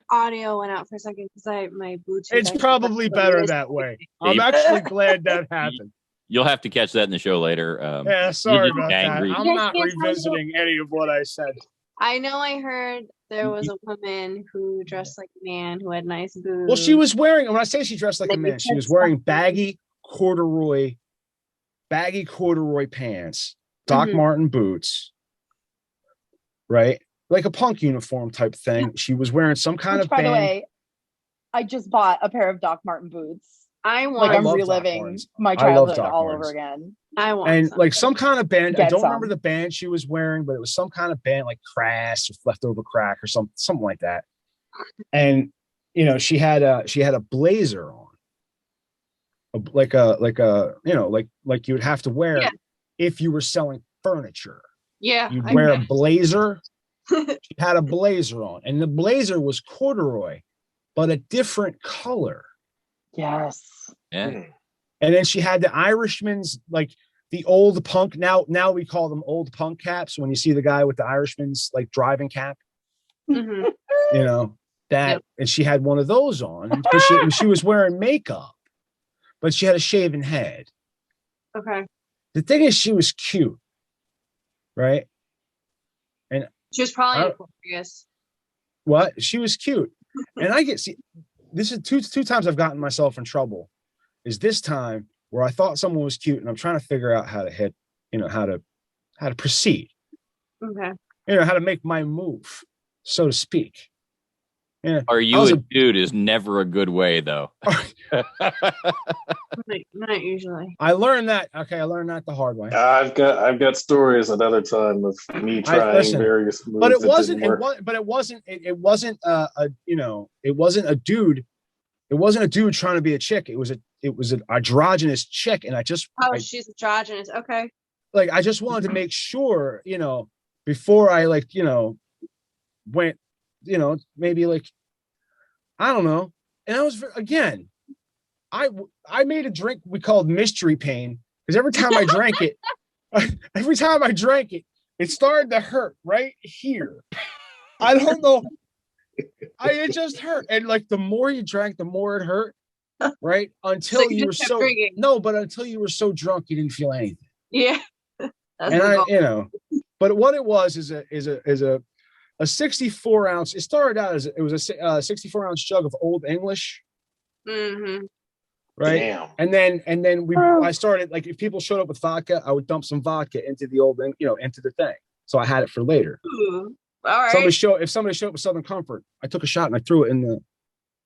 audio went out for a second because my Bluetooth. It's probably better that way. I'm actually glad that happened. You'll have to catch that in the show later. Yeah, sorry about that. I'm not revisiting any of what I said. I know I heard there was a woman who dressed like a man who had nice boobs. Well, she was wearing, when I say she dressed like a man, she was wearing baggy corduroy pants, Doc Marten boots, right? Like a punk uniform type thing. She was wearing some kind of by the way, I just bought a pair of Doc Marten boots. I'm reliving my childhood all over again. Like some kind of band. I don't remember the band she was wearing, but it was some kind of band like Crass or Leftover Crack or something like that. And she had a blazer on, like you would have to wear if you were selling furniture. Yeah, you'd wear a blazer. She had a blazer on, and the blazer was corduroy, but a different color. Yes. Yeah. And then she had the Irishman's, like the old punk. Now we call them old punk caps. When you see the guy with the Irishman's like driving cap, Mhm. you know that, Yep. and she had one of those on, but she was wearing makeup, but she had a shaven head. Okay. The thing is, she was cute, right? And She was probably I- in Aquarius. what? She was cute, and I get see. This is two times I've gotten myself in trouble. Is this time where I thought someone was cute, and I'm trying to figure out how to hit, how to proceed, Okay. how to make my move, so to speak. Yeah. Are you a dude is never a good way, though. Not usually. I learned that. Okay, I learned that the hard way. I've got stories another time of me trying various moves. But it that wasn't. didn't It work. was. But it wasn't. It wasn't. It wasn't a dude. It wasn't a dude trying to be a chick. It was an androgynous chick, and She's androgynous. Okay. like I just wanted to make sure, before I went, maybe like, I don't know. And I was, again, I made a drink we called Mystery Pain, because every time I drank it, it started to hurt right here. I don't know. It just hurt. And like the more you drank, the more it hurt. Right. Until So you you were just kept so drinking. no, but until you were so drunk you didn't feel anything. Yeah. That's And the goal. but what it was is a 64 ounce. It started out as it was a 64 ounce jug of Old English. Mm-hmm. Right. Damn. And then I started, like, if people showed up with vodka, I would dump some vodka into the into the thing. So I had it for later. Ooh. All right. If somebody showed up with Southern Comfort, I took a shot and I threw it in the.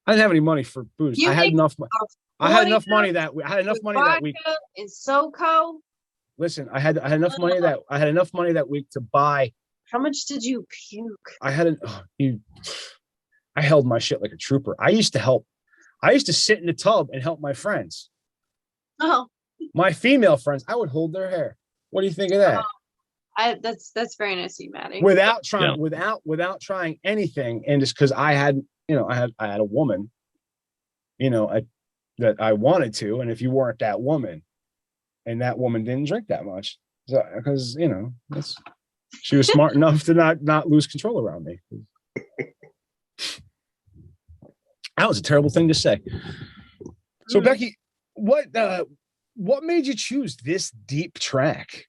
I didn't have any money for booze. I had enough. I had enough money that week. In SoCo. Listen, I had enough money that week to buy. How much did you puke? I held my shit like a trooper. I used to sit in the tub and help my friends. Oh. My female friends, I would hold their hair. What do you think of that? That's very nice of you, Maddie. Without trying anything, and just because I had a woman, that I wanted to, and if you weren't that woman, and that woman didn't drink that much, because she was smart enough to not lose control around me. That was a terrible thing to say. So Becky, what made you choose this deep track?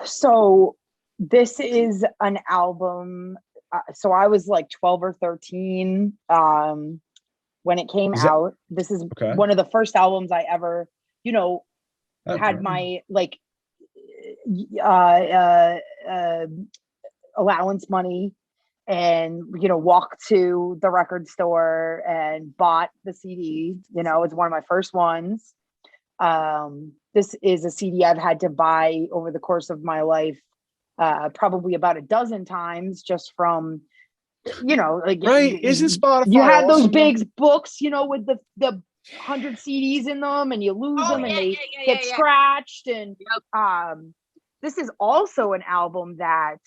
So this is an album. So I was like 12 or 13 when it came out. This is one of the first albums I ever, had my like allowance money and, walked to the record store and bought the CD. It's one of my first ones. This is a CD I've had to buy over the course of my life, probably about a dozen times, just from, like, right. Isn't Spotify? You had those big books, with the 100 CDs in them, and you lose them and they get scratched. And this is also an album that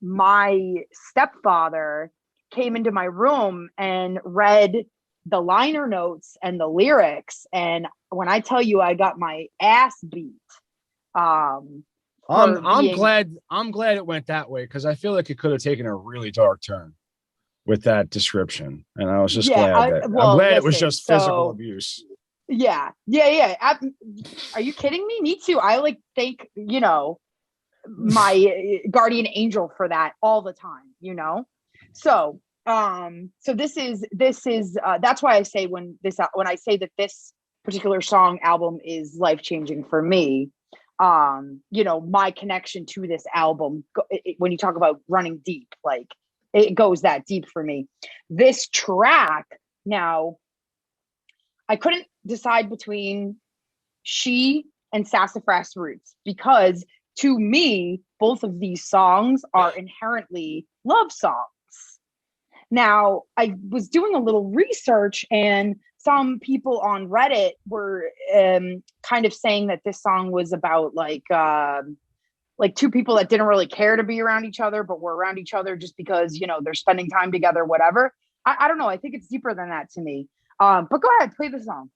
my stepfather came into my room and read the liner notes and the lyrics, and when I tell you I got my ass beat, I'm glad it went that way, because I feel like it could have taken a really dark turn with that description, and I was just glad it was just physical abuse. Yeah. Are you kidding me? Me too. I thank my guardian angel for that all the time. So this is that's why I say when I say that this particular song album is life-changing for me, my connection to this album, when you talk about running deep, like it goes that deep for me. This track, now I couldn't decide between She and Sassafras Roots, because to me both of these songs are inherently love songs. Now, I was doing a little research, and some people on Reddit were kind of saying that this song was about like two people that didn't really care to be around each other, but were around each other just because, they're spending time together, whatever. I don't know. I think it's deeper than that to me. But go ahead, play the song.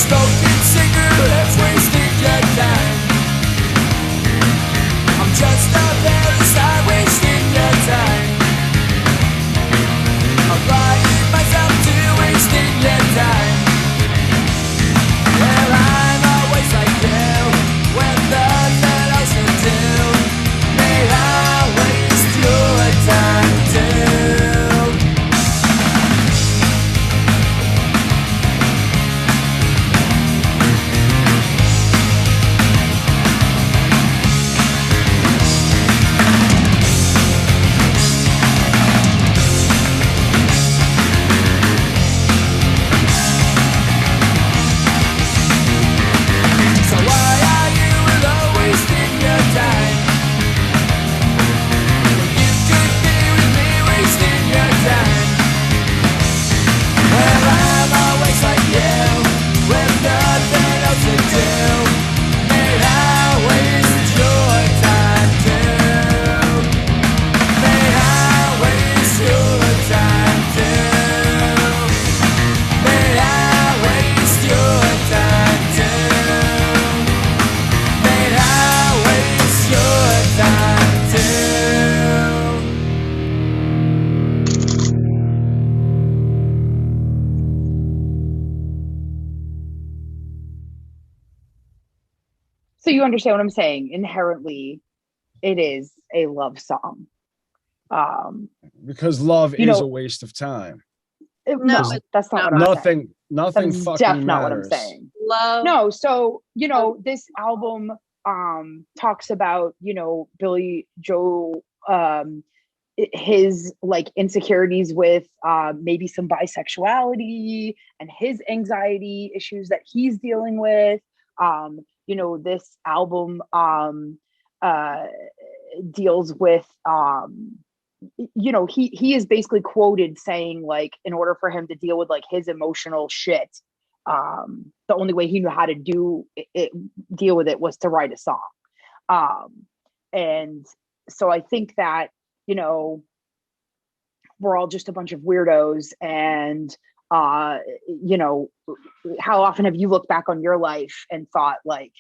Smoking cigarettes, wasting your time. I'm just a parasite, wasting your time. Applying myself to wasting your time. Well, I'm always like you, with nothing else to do. May I waste your time too? So why are you alone wasting your time? When you could be with me wasting your time. Well, I'm always like you, with nothing else to do. May I waste your time too? May I waste your time too? May I waste your time too? May I waste your time too? So you understand what I'm saying? Inherently, it is a love song. Because love You is know- a waste of time. No, that's not what I'm saying. Nothing That's fucking definitely not what I'm matters. saying. Love. No, so this album talks about Billy Joel, his like insecurities with maybe some bisexuality and his anxiety issues that he's dealing with. This album deals with he is basically quoted saying, like, in order for him to deal with like his emotional shit, the only way he knew how to deal with it was to write a song. And so I think that we're all just a bunch of weirdos, and how often have you looked back on your life and thought, like,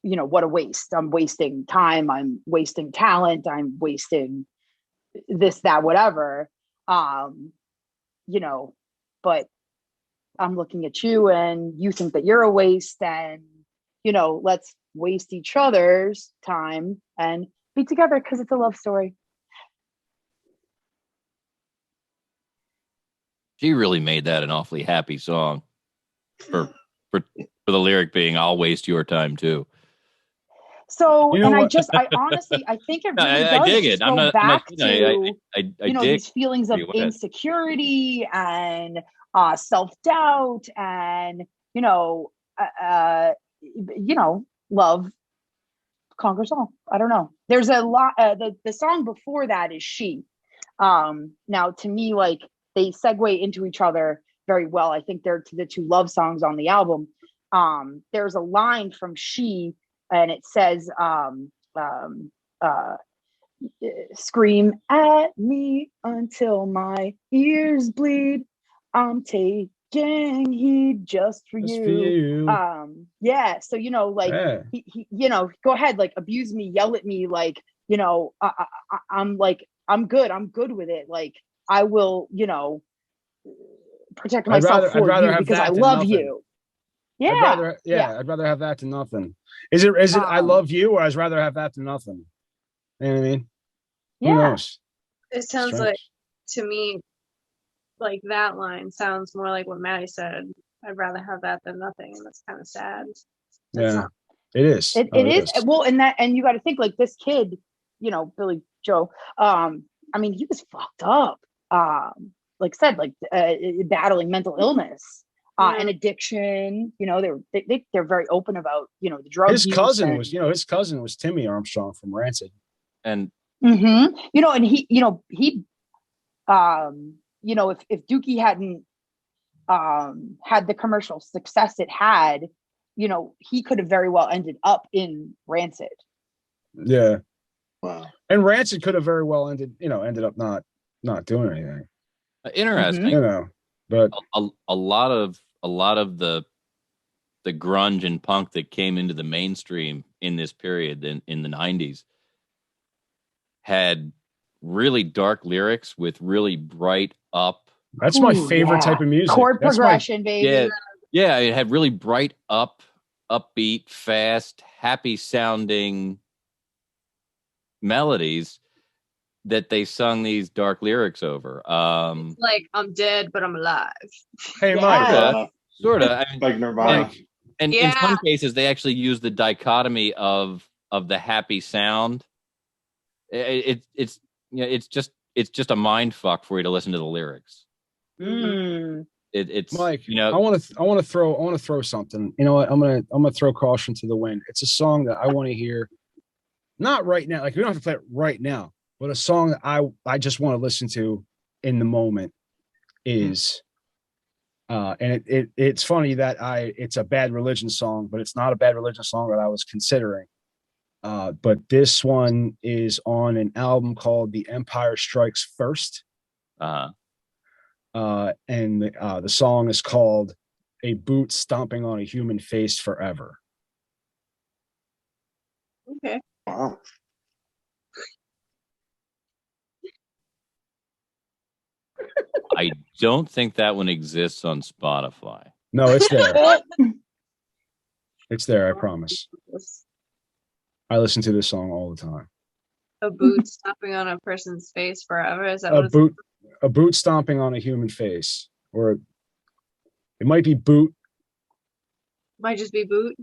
what a waste. I'm wasting time, I'm wasting talent, I'm wasting this, that, whatever. But I'm looking at you and you think that you're a waste, and let's waste each other's time and be together because it's a love story. She really made that an awfully happy song for the lyric being "I'll waste your time too." So, You know and what? I honestly, I think it really I does dig just it. I'm go not. back I to dig these feelings of pretty well. insecurity and self-doubt, and love conquers all. I don't know. There's a lot. The song before that is She. Now, to me, like, they segue into each other very well. I think they're the two love songs on the album. There's a line from She, and it says, scream at me until my ears bleed. I'm taking heed just for Just you. for you. Yeah. So, like, Yeah. he go ahead, like, abuse me, yell at me, like, I'm like, I'm good with it. Like, I will, protect myself I'd for rather you have because that I than love nothing. you. Yeah. I'd rather have that than nothing. Is it I love you, or I'd rather have that than nothing? You know what I mean? Yeah. Who knows? It sounds Strange. like, to me, like, that line sounds more like what Maddie said. I'd rather have that than nothing, and that's kind of sad. That's Yeah, not- it is. It is. Well, and you got to think, like, this kid, Billy Joe, I mean, he was fucked up. Like I said, like, battling mental illness and addiction. They're very open about, the drug His use cousin and, was Timmy Armstrong from Rancid. And and he, if Dookie hadn't had the commercial success it had, he could have very well ended up in Rancid. Yeah. Wow. And Rancid could have very well ended up not doing anything. Interesting. But a lot of the the grunge and punk that came into the mainstream in this period in the 90s had really dark lyrics with really bright up. That's my favorite type of music. Chord That's progression, baby. Yeah, it had really bright upbeat, fast, happy sounding melodies that they sung these dark lyrics over. It's like I'm dead, but I'm alive. Hey, Mike. Sort of. Like Nirvana. And in some cases, they actually use the dichotomy of the happy sound. It's just a mind fuck for you to listen to the lyrics. It's Mike. I want to throw something. You know what? I'm gonna throw caution to the wind. It's a song that I want to hear. Not right now. Like we don't have to play it right now. But a song that I just want to listen to in the moment is. And it's funny that it's a Bad Religion song, but it's not a Bad Religion song that I was considering. But this one is on an album called The Empire Strikes First. And the song is called A Boot Stomping on a Human Face Forever. Okay. Wow. I don't think that one exists on Spotify. No, it's there. It's there, I promise. I listen to this song all the time. A boot stomping on a person's face forever. Is that what it's A boot stomping on a human face, or it might be boot might just be boot.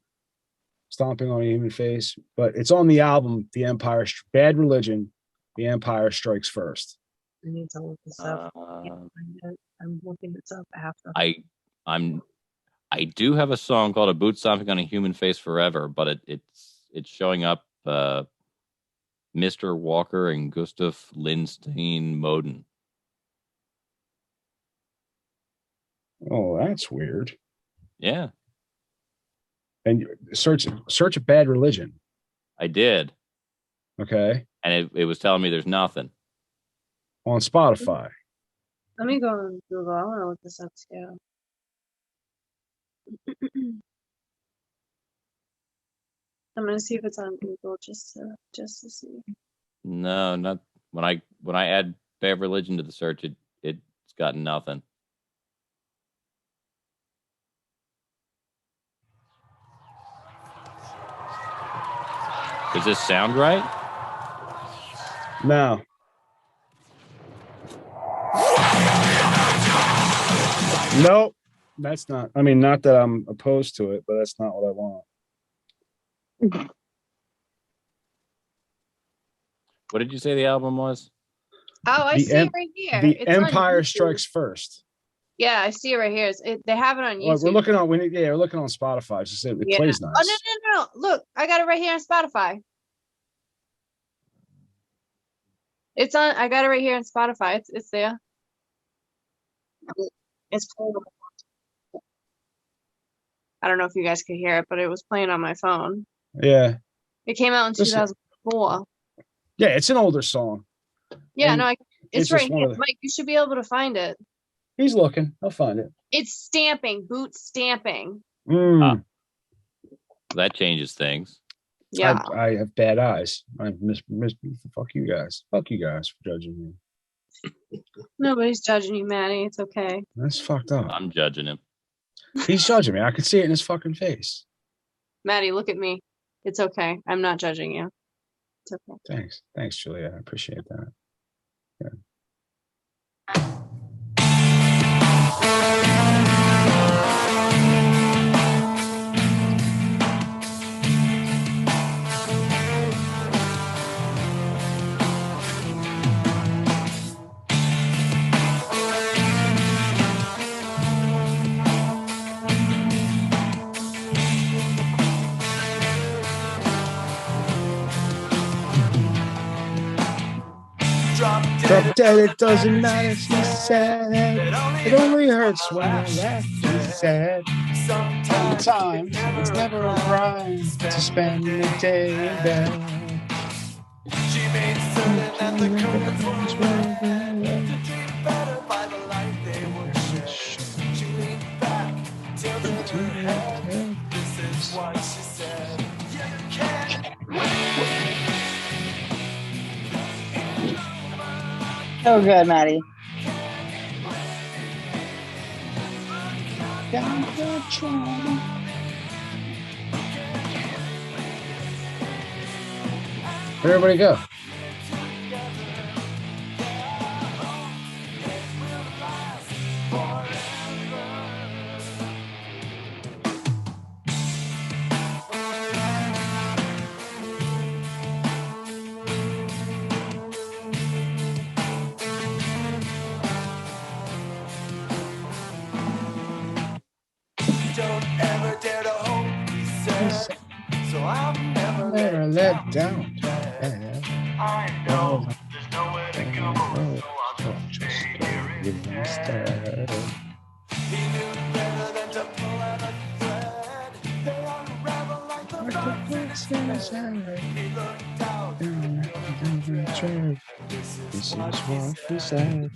stomping on a human face, but it's on the album The Empire Bad Religion, The Empire Strikes First. I need to look this up. I'm looking this up after. I do have a song called A Boot Stomping on a Human Face Forever, but it's showing up Mr. Walker and Gustav Lindstein Moden. Oh, that's weird. Yeah. And search a Bad Religion. I did. Okay. And it was telling me there's nothing. On Spotify. Let me go on Google. I want to look this up too. I'm gonna see if it's on Google just to see. No, not when I add Bad Religion to the search, it's got nothing. Does this sound right? No. Nope. That's not. I mean, not that I'm opposed to it, but that's not what I want. What did you say the album was? Oh, I see it right here. The It's on Empire YouTube. Strikes First. Yeah, I see it right here. They have it on YouTube. Well, we're looking on. We're looking on Spotify. It's just it plays nice. Oh no! Look, I got it right here on Spotify. It's on. I got it right here on Spotify. It's there. It's playing. I don't know if you guys could hear it, but it was playing on my phone. Yeah. It came out in 2004. Yeah, it's an older song. Yeah, And no, it's just right one here. of the- Mike, you should be able to find it. He's looking. I'll find it. It's stamping, boot stamping. That changes things. Yeah. I have bad eyes. I fuck you guys. Fuck you guys for judging me. Nobody's judging you, Maddie. It's okay. That's fucked up. I'm judging him. He's judging me. I could see it in his fucking face. Maddie, look at me. It's okay. I'm not judging you. It's okay. Thanks, Julia. I appreciate that. Yeah. Drop dead, it doesn't matter, she said. It only hurts when I laugh, she said. Sometimes it's never a crime to spend the day in bed. She made certain that the curtains were red to dream better by the light they were shed. She leaned back till the head So good, Maddie. Where'd everybody go? So I'm never let down. I know there's nowhere to go, so I'll just stay here instead. He knew better than to pull out a thread. They unravel like the boxes. He looked out the track. This is what he said.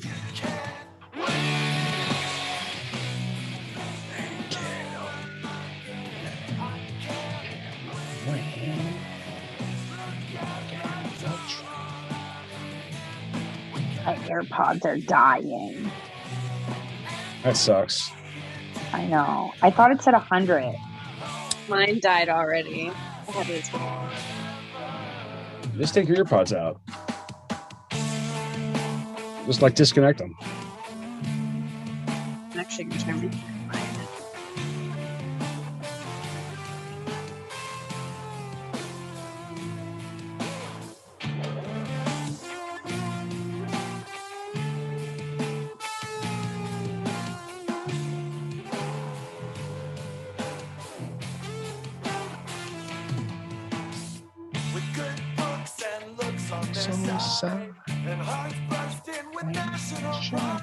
My AirPods are dying. That sucks. I know. I thought it said 100. Mine died already. I had it. Just take your earpods out. Just like disconnect them. I'm actually gonna try and So sad. And hearts bursting with national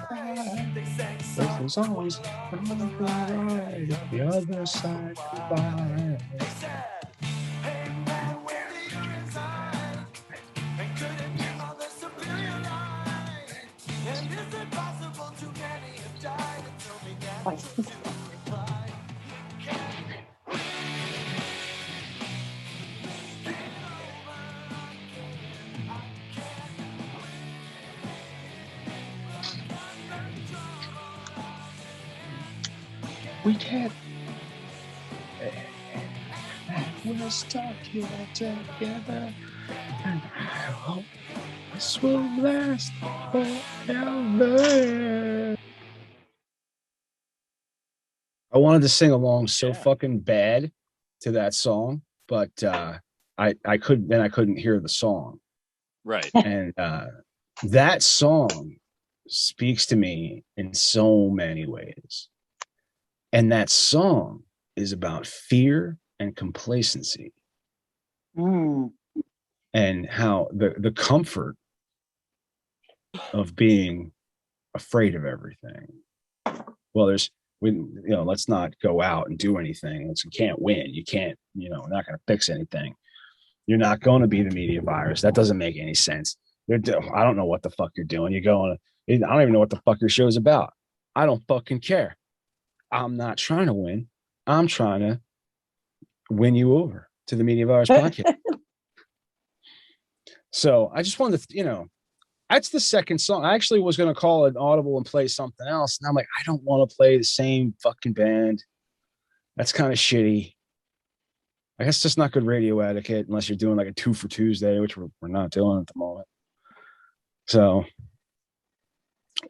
pride. They sang There's songs on the right, the other side goodbye. They said, hey man, where do you reside? And could it be on the superior line? And is it possible too many have died until began to reply? We can't. We're stuck here together, and I hope this will last forever. I wanted to sing along so fucking bad to that song, but I couldn't hear the song. Right. And that song speaks to me in so many ways. And that song is about fear and complacency. And how the comfort of being afraid of everything. Well, let's not go out and do anything. You can't win. You can't, we're not going to fix anything. You're not going to be the media virus. That doesn't make any sense. I don't know what the fuck you're doing. I don't even know what the fuck your show's about. I don't fucking care. I'm not trying to win. I'm trying to win you over to the Media Virus podcast. So I just wanted to, that's the second song. I actually was going to call it audible and play something else. And I'm like, I don't want to play the same fucking band. That's kind of shitty. I guess just not good radio etiquette unless you're doing like a 2 for Tuesday, which we're not doing at the moment. So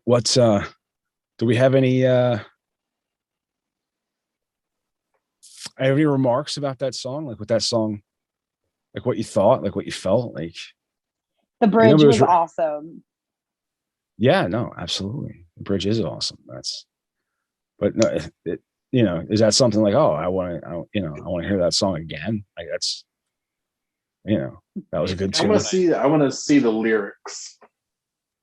do we have any remarks about that song? Like with that song, like what you thought, like what you felt, like the bridge was awesome. Yeah, no, absolutely. The bridge is awesome. But no, is that something like, oh, I want to hear that song again? Like that's, that was a good tune. I want to see the lyrics.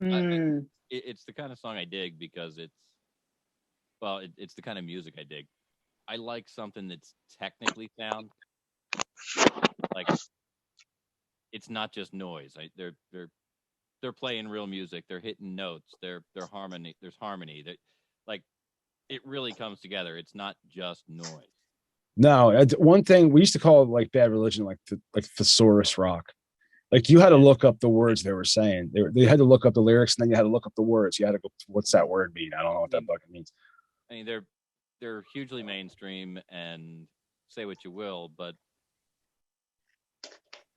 It's the kind of song I dig because it's the kind of music I dig. I like something that's technically sound. Like it's not just noise. They're playing real music. They're hitting notes. There's harmony. That like it really comes together. It's not just noise. No, one thing we used to call it like Bad Religion, like thesaurus rock. Like you had to look up the words they were saying. They had to look up the lyrics, and then you had to look up the words. You had to go, what's that word mean? I don't know what that fucking means. I mean, they're hugely mainstream, and say what you will, but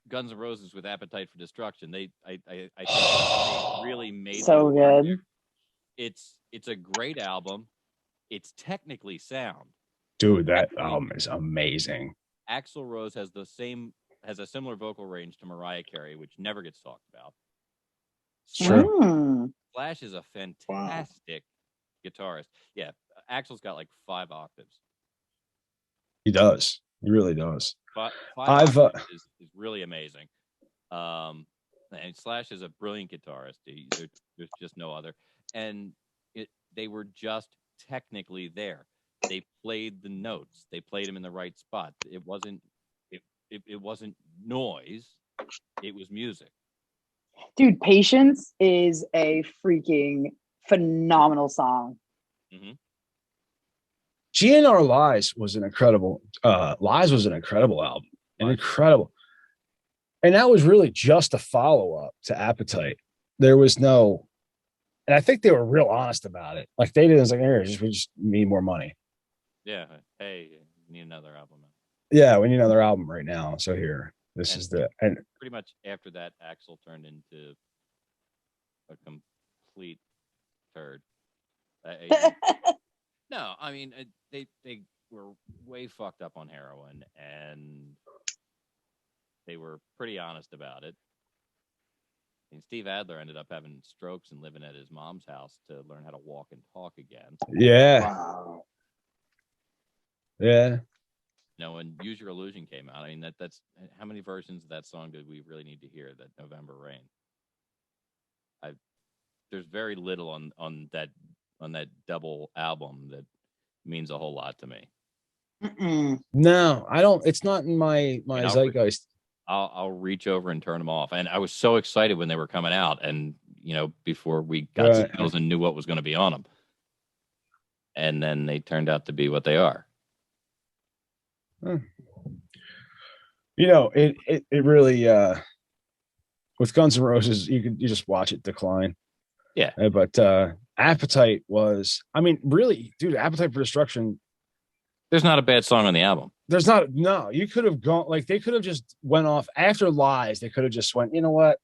Guns N' Roses with Appetite for Destruction, I think they really made so good. It's a great album. It's technically sound. Dude, that album is amazing. Axl Rose has a similar vocal range to Mariah Carey, which never gets talked about. It's true. Slash is a fantastic guitarist. Yeah, Axl's got like 5 octaves. He does. He really does. Five octaves is really amazing. And Slash is a brilliant guitarist. There's just no other. And they were just technically there. They played the notes. They played them in the right spot. It wasn't noise. It was music. Dude, Patience is a freaking phenomenal song. Mm-hmm. GNR Lies was an incredible album. Incredible. And that was really just a follow-up to Appetite. There was no, and I think they were real honest about it. Like they didn't like, we just need more money. Yeah. Hey, we need another album. Yeah, we need another album right now. So here, is and pretty much after that, Axl turned into a complete turd. No, I mean they were way fucked up on heroin, and they were pretty honest about it. And Steve Adler ended up having strokes and living at his mom's house to learn how to walk and talk again. Yeah. Wow. Yeah. When Use Your Illusion came out, I mean that's how many versions of that song did we really need to hear? That November Rain. There's very little on that double album that means a whole lot to me. No, I don't. It's not in my zeitgeist. I'll reach over and turn them off. And I was so excited when they were coming out, and before we got singles and knew what was going to be on them, and then they turned out to be what they are. It really with Guns N' Roses, you just watch it decline. Yeah, but Appetite was, I mean, really, dude, Appetite for Destruction. There's not a bad song on the album. There's not. No, you could have gone, like, they could have just went off after Lies. They could have just went, you know what?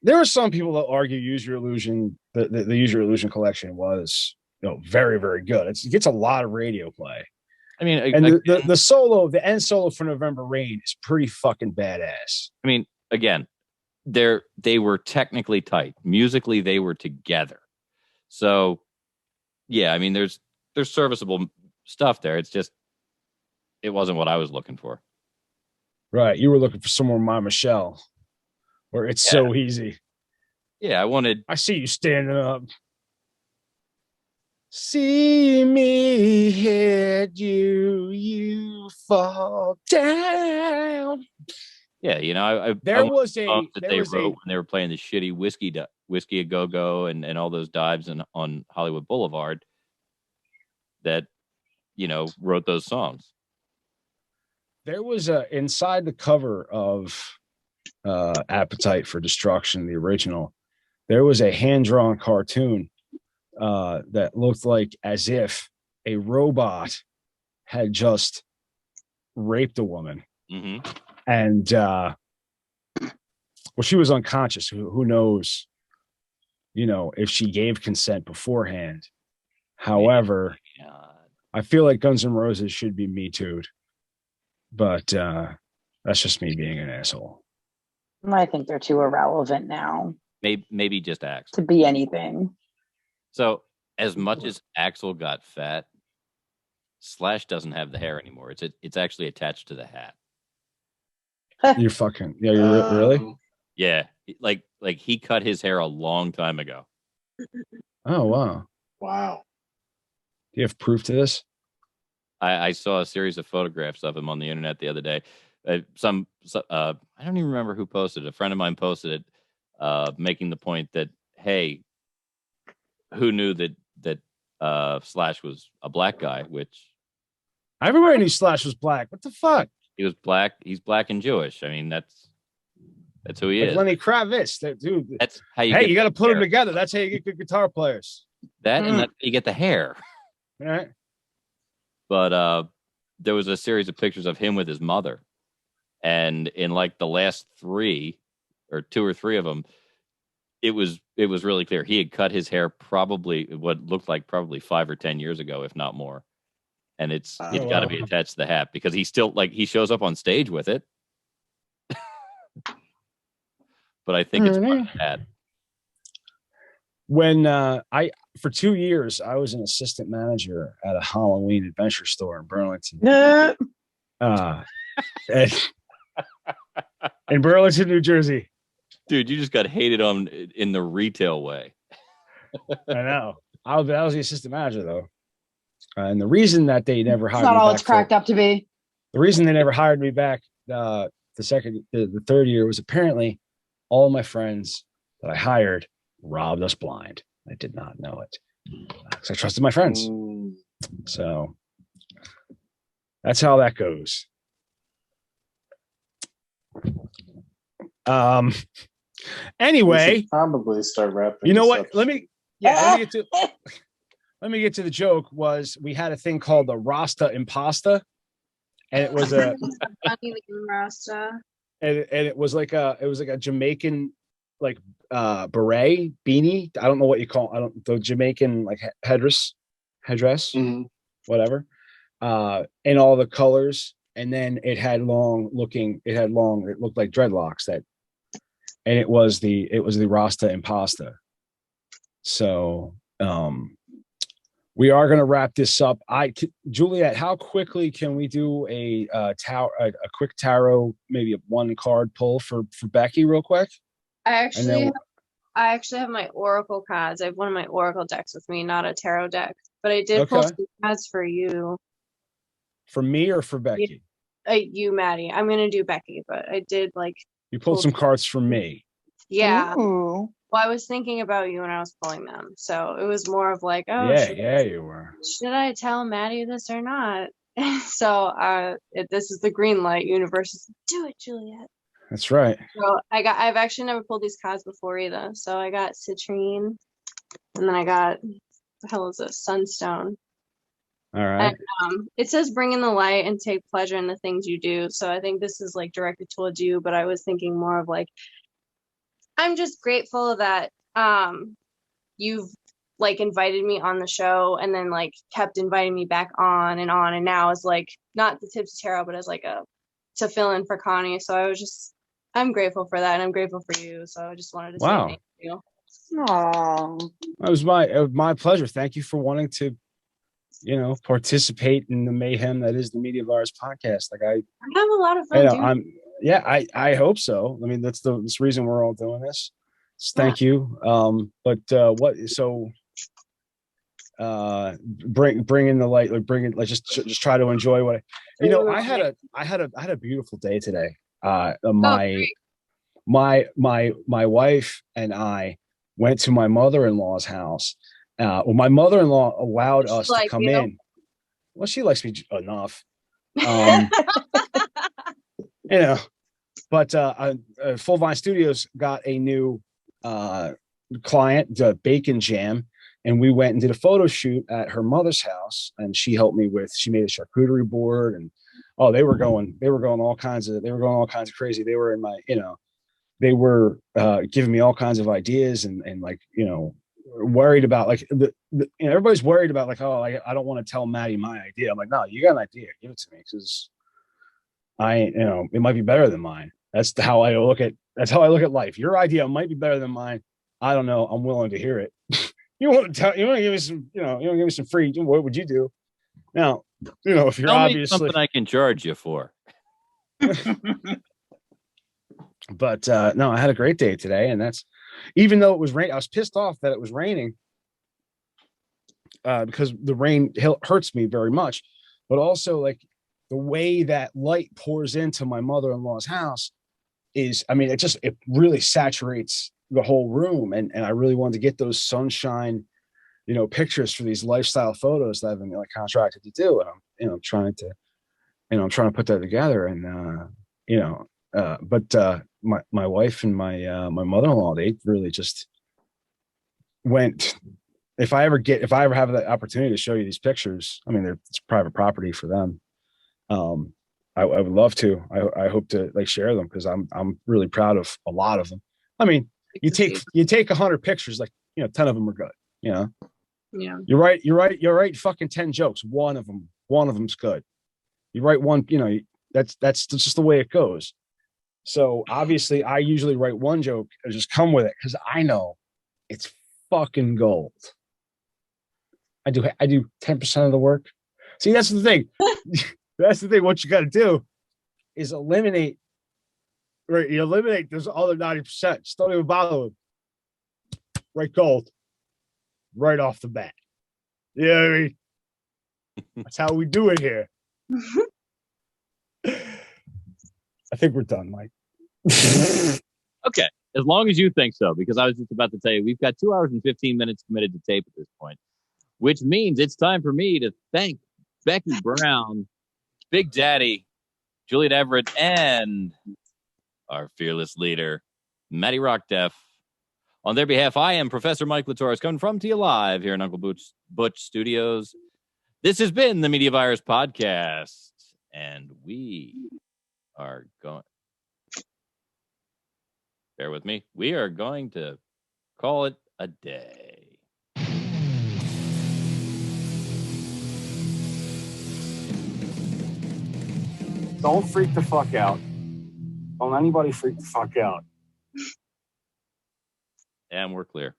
There are some people that argue Use Your Illusion, the Use Your Illusion collection was, very, very good. It gets a lot of radio play. I mean, and the solo, the end solo for November Rain is pretty fucking badass. I mean, again, they were technically tight. Musically, they were together. So, yeah, I mean, there's serviceable stuff there. It's just, it wasn't what I was looking for. Right. You were looking for some more My Michelle, where it's so easy. Yeah, I see you standing up. See me hit you, you fall down. Yeah, they wrote when they were playing the shitty Whiskey a Go Go and all those dives on Hollywood Boulevard. That wrote those songs. There was inside the cover of Appetite for Destruction, the original. There was a hand-drawn cartoon that looked like as if a robot had just raped a woman. Mm-hmm. And she was unconscious. Who knows, if she gave consent beforehand. However, I feel like Guns N' Roses should be Me Too'd. But that's just me being an asshole. I think they're too irrelevant now. Maybe just Axl. To be anything. So as much as Axl got fat, Slash doesn't have the hair anymore. It's actually attached to the hat. You're fucking you're really? Yeah, like he cut his hair a long time ago. Oh wow. Wow. Do you have proof to this? I saw a series of photographs of him on the internet the other day. I don't even remember who posted it. A friend of mine posted it, making the point that, hey, who knew that Slash was a black guy, which Everybody knew Slash was black. What the fuck? He was black. He's black and Jewish. I mean, that's who he Like is. Lenny Kravitz, that dude. That's how you. Hey, you got to put them together. That's how you get good guitar players. And that's how you get the hair. All right. But there was a series of pictures of him with his mother, and in like the last 3 or 2 or 3 of them, it was really clear he had cut his hair probably what looked like probably 5 or 10 years ago, if not more. And it's got to be attached to the hat because he still he shows up on stage with it. But I think it's part of the hat. When for 2 years I was an assistant manager at a Halloween adventure store in Burlington. In Burlington, New Jersey. Dude, you just got hated on in the retail way. I know. I was the assistant manager though, and the reason that they never hired It's not me all back it's cracked up to be. The reason they never hired me back the third year was apparently all of my friends that I hired robbed us blind. I did not know it because I trusted my friends. So that's how that goes. Anyway, probably start wrapping. You know what? Up. Let me get to the joke. Was we had a thing called the Rasta Impasta, and it was a Rasta. And it was like a Jamaican like beret beanie. I don't know what you call the Jamaican like headdress, whatever. In all the colors, and then it looked like dreadlocks and it was the Rasta Impasta. So we are going to wrap this up. Juliet, how quickly can we do a quick tarot, maybe a 1 card pull for Becky real quick? I actually have my Oracle cards. I have one of my Oracle decks with me, not a tarot deck. But I did pull some cards for you. For me or for Becky? You, Maddie. I'm gonna do Becky, but I did You pulled some cards for me. Yeah. Ooh. Well, I was thinking about you when I was pulling them, so it was more of like, you were. Should I tell Maddie this or not? So this is the green light. Universe is do it, Juliet. That's right. So I've actually never pulled these cards before either. So I got citrine, and then I got what the hell is this? Sunstone. All right. And, it says bring in the light and take pleasure in the things you do. So I think this is like directed towards you, but I was thinking more of like, I'm just grateful that you've like invited me on the show and then like kept inviting me back on, and now it's like not the Tips Tarot, but as like to fill in for Connie. So I'm grateful for that, and I'm grateful for you. So I just wanted to say thank you. Aww. It was my pleasure. Thank you for wanting to, participate in the mayhem that is the Media Virus podcast. Like I have a lot of fun. I hope so. I mean, that's the reason we're all doing this. So thank you. Bring in the light, like let's just try to enjoy what I had a beautiful day today. My wife and I went to my mother-in-law's house. My mother-in-law allowed us to come in. Well, she likes me enough. But Full Vine Studios got a new client, the Bacon Jam, and we went and did a photo shoot at her mother's house, and she made a charcuterie board, and they were going all kinds of crazy. They were in my, they were giving me all kinds of ideas and worried about like everybody's worried about like, I don't want to tell Maddie my idea. I'm like, no, you got an idea, give it to me, because it might be better than mine. That's how I look at life. Your idea might be better than mine. I don't know. I'm willing to hear it. You want to give me some, you want to give me some free, what would you do? Now, if you're obviously something I can charge you for. But no, I had a great day today, and that's even though it was rain. I was pissed off that it was raining because the rain hurts me very much, but also like the way that light pours into my mother-in-law's house is, it really saturates the whole room, and I really wanted to get those sunshine pictures for these lifestyle photos that I've been like contracted to do. And I'm trying to put that together. And, but my wife and my mother-in-law, they really just went, if I ever have the opportunity to show you these pictures, I mean, it's private property for them. I would love to. I hope to like share them because I'm really proud of a lot of them. I mean, you take 100 pictures, like 10 of them are good. Yeah. You're right. Fucking 10 jokes. One of them's good. You write one. That's just the way it goes. So obviously, I usually write one joke and just come with it because I know it's fucking gold. I do 10% of the work. See, that's the thing. That's the thing. What you got to do is eliminate. Right, you eliminate those other 90%. Just don't even bother with. Write gold. Right off the bat. Yeah, I mean, that's how we do it here. I think we're done, Mike. Okay, as long as you think so, because I was just about to tell you, we've got 2 hours and 15 minutes committed to tape at this point, which means it's time for me to thank Becky Brown, Big Daddy, Juliet Everett, and our fearless leader, Matty Rockdeff. On their behalf, I am Professor Mike Latoris, coming from to you live here in Uncle Butch Studios. This has been the Media Virus Podcast, and we are going... Bear with me. We are going to call it a day. Don't freak the fuck out. Don't anybody freak the fuck out. And we're clear.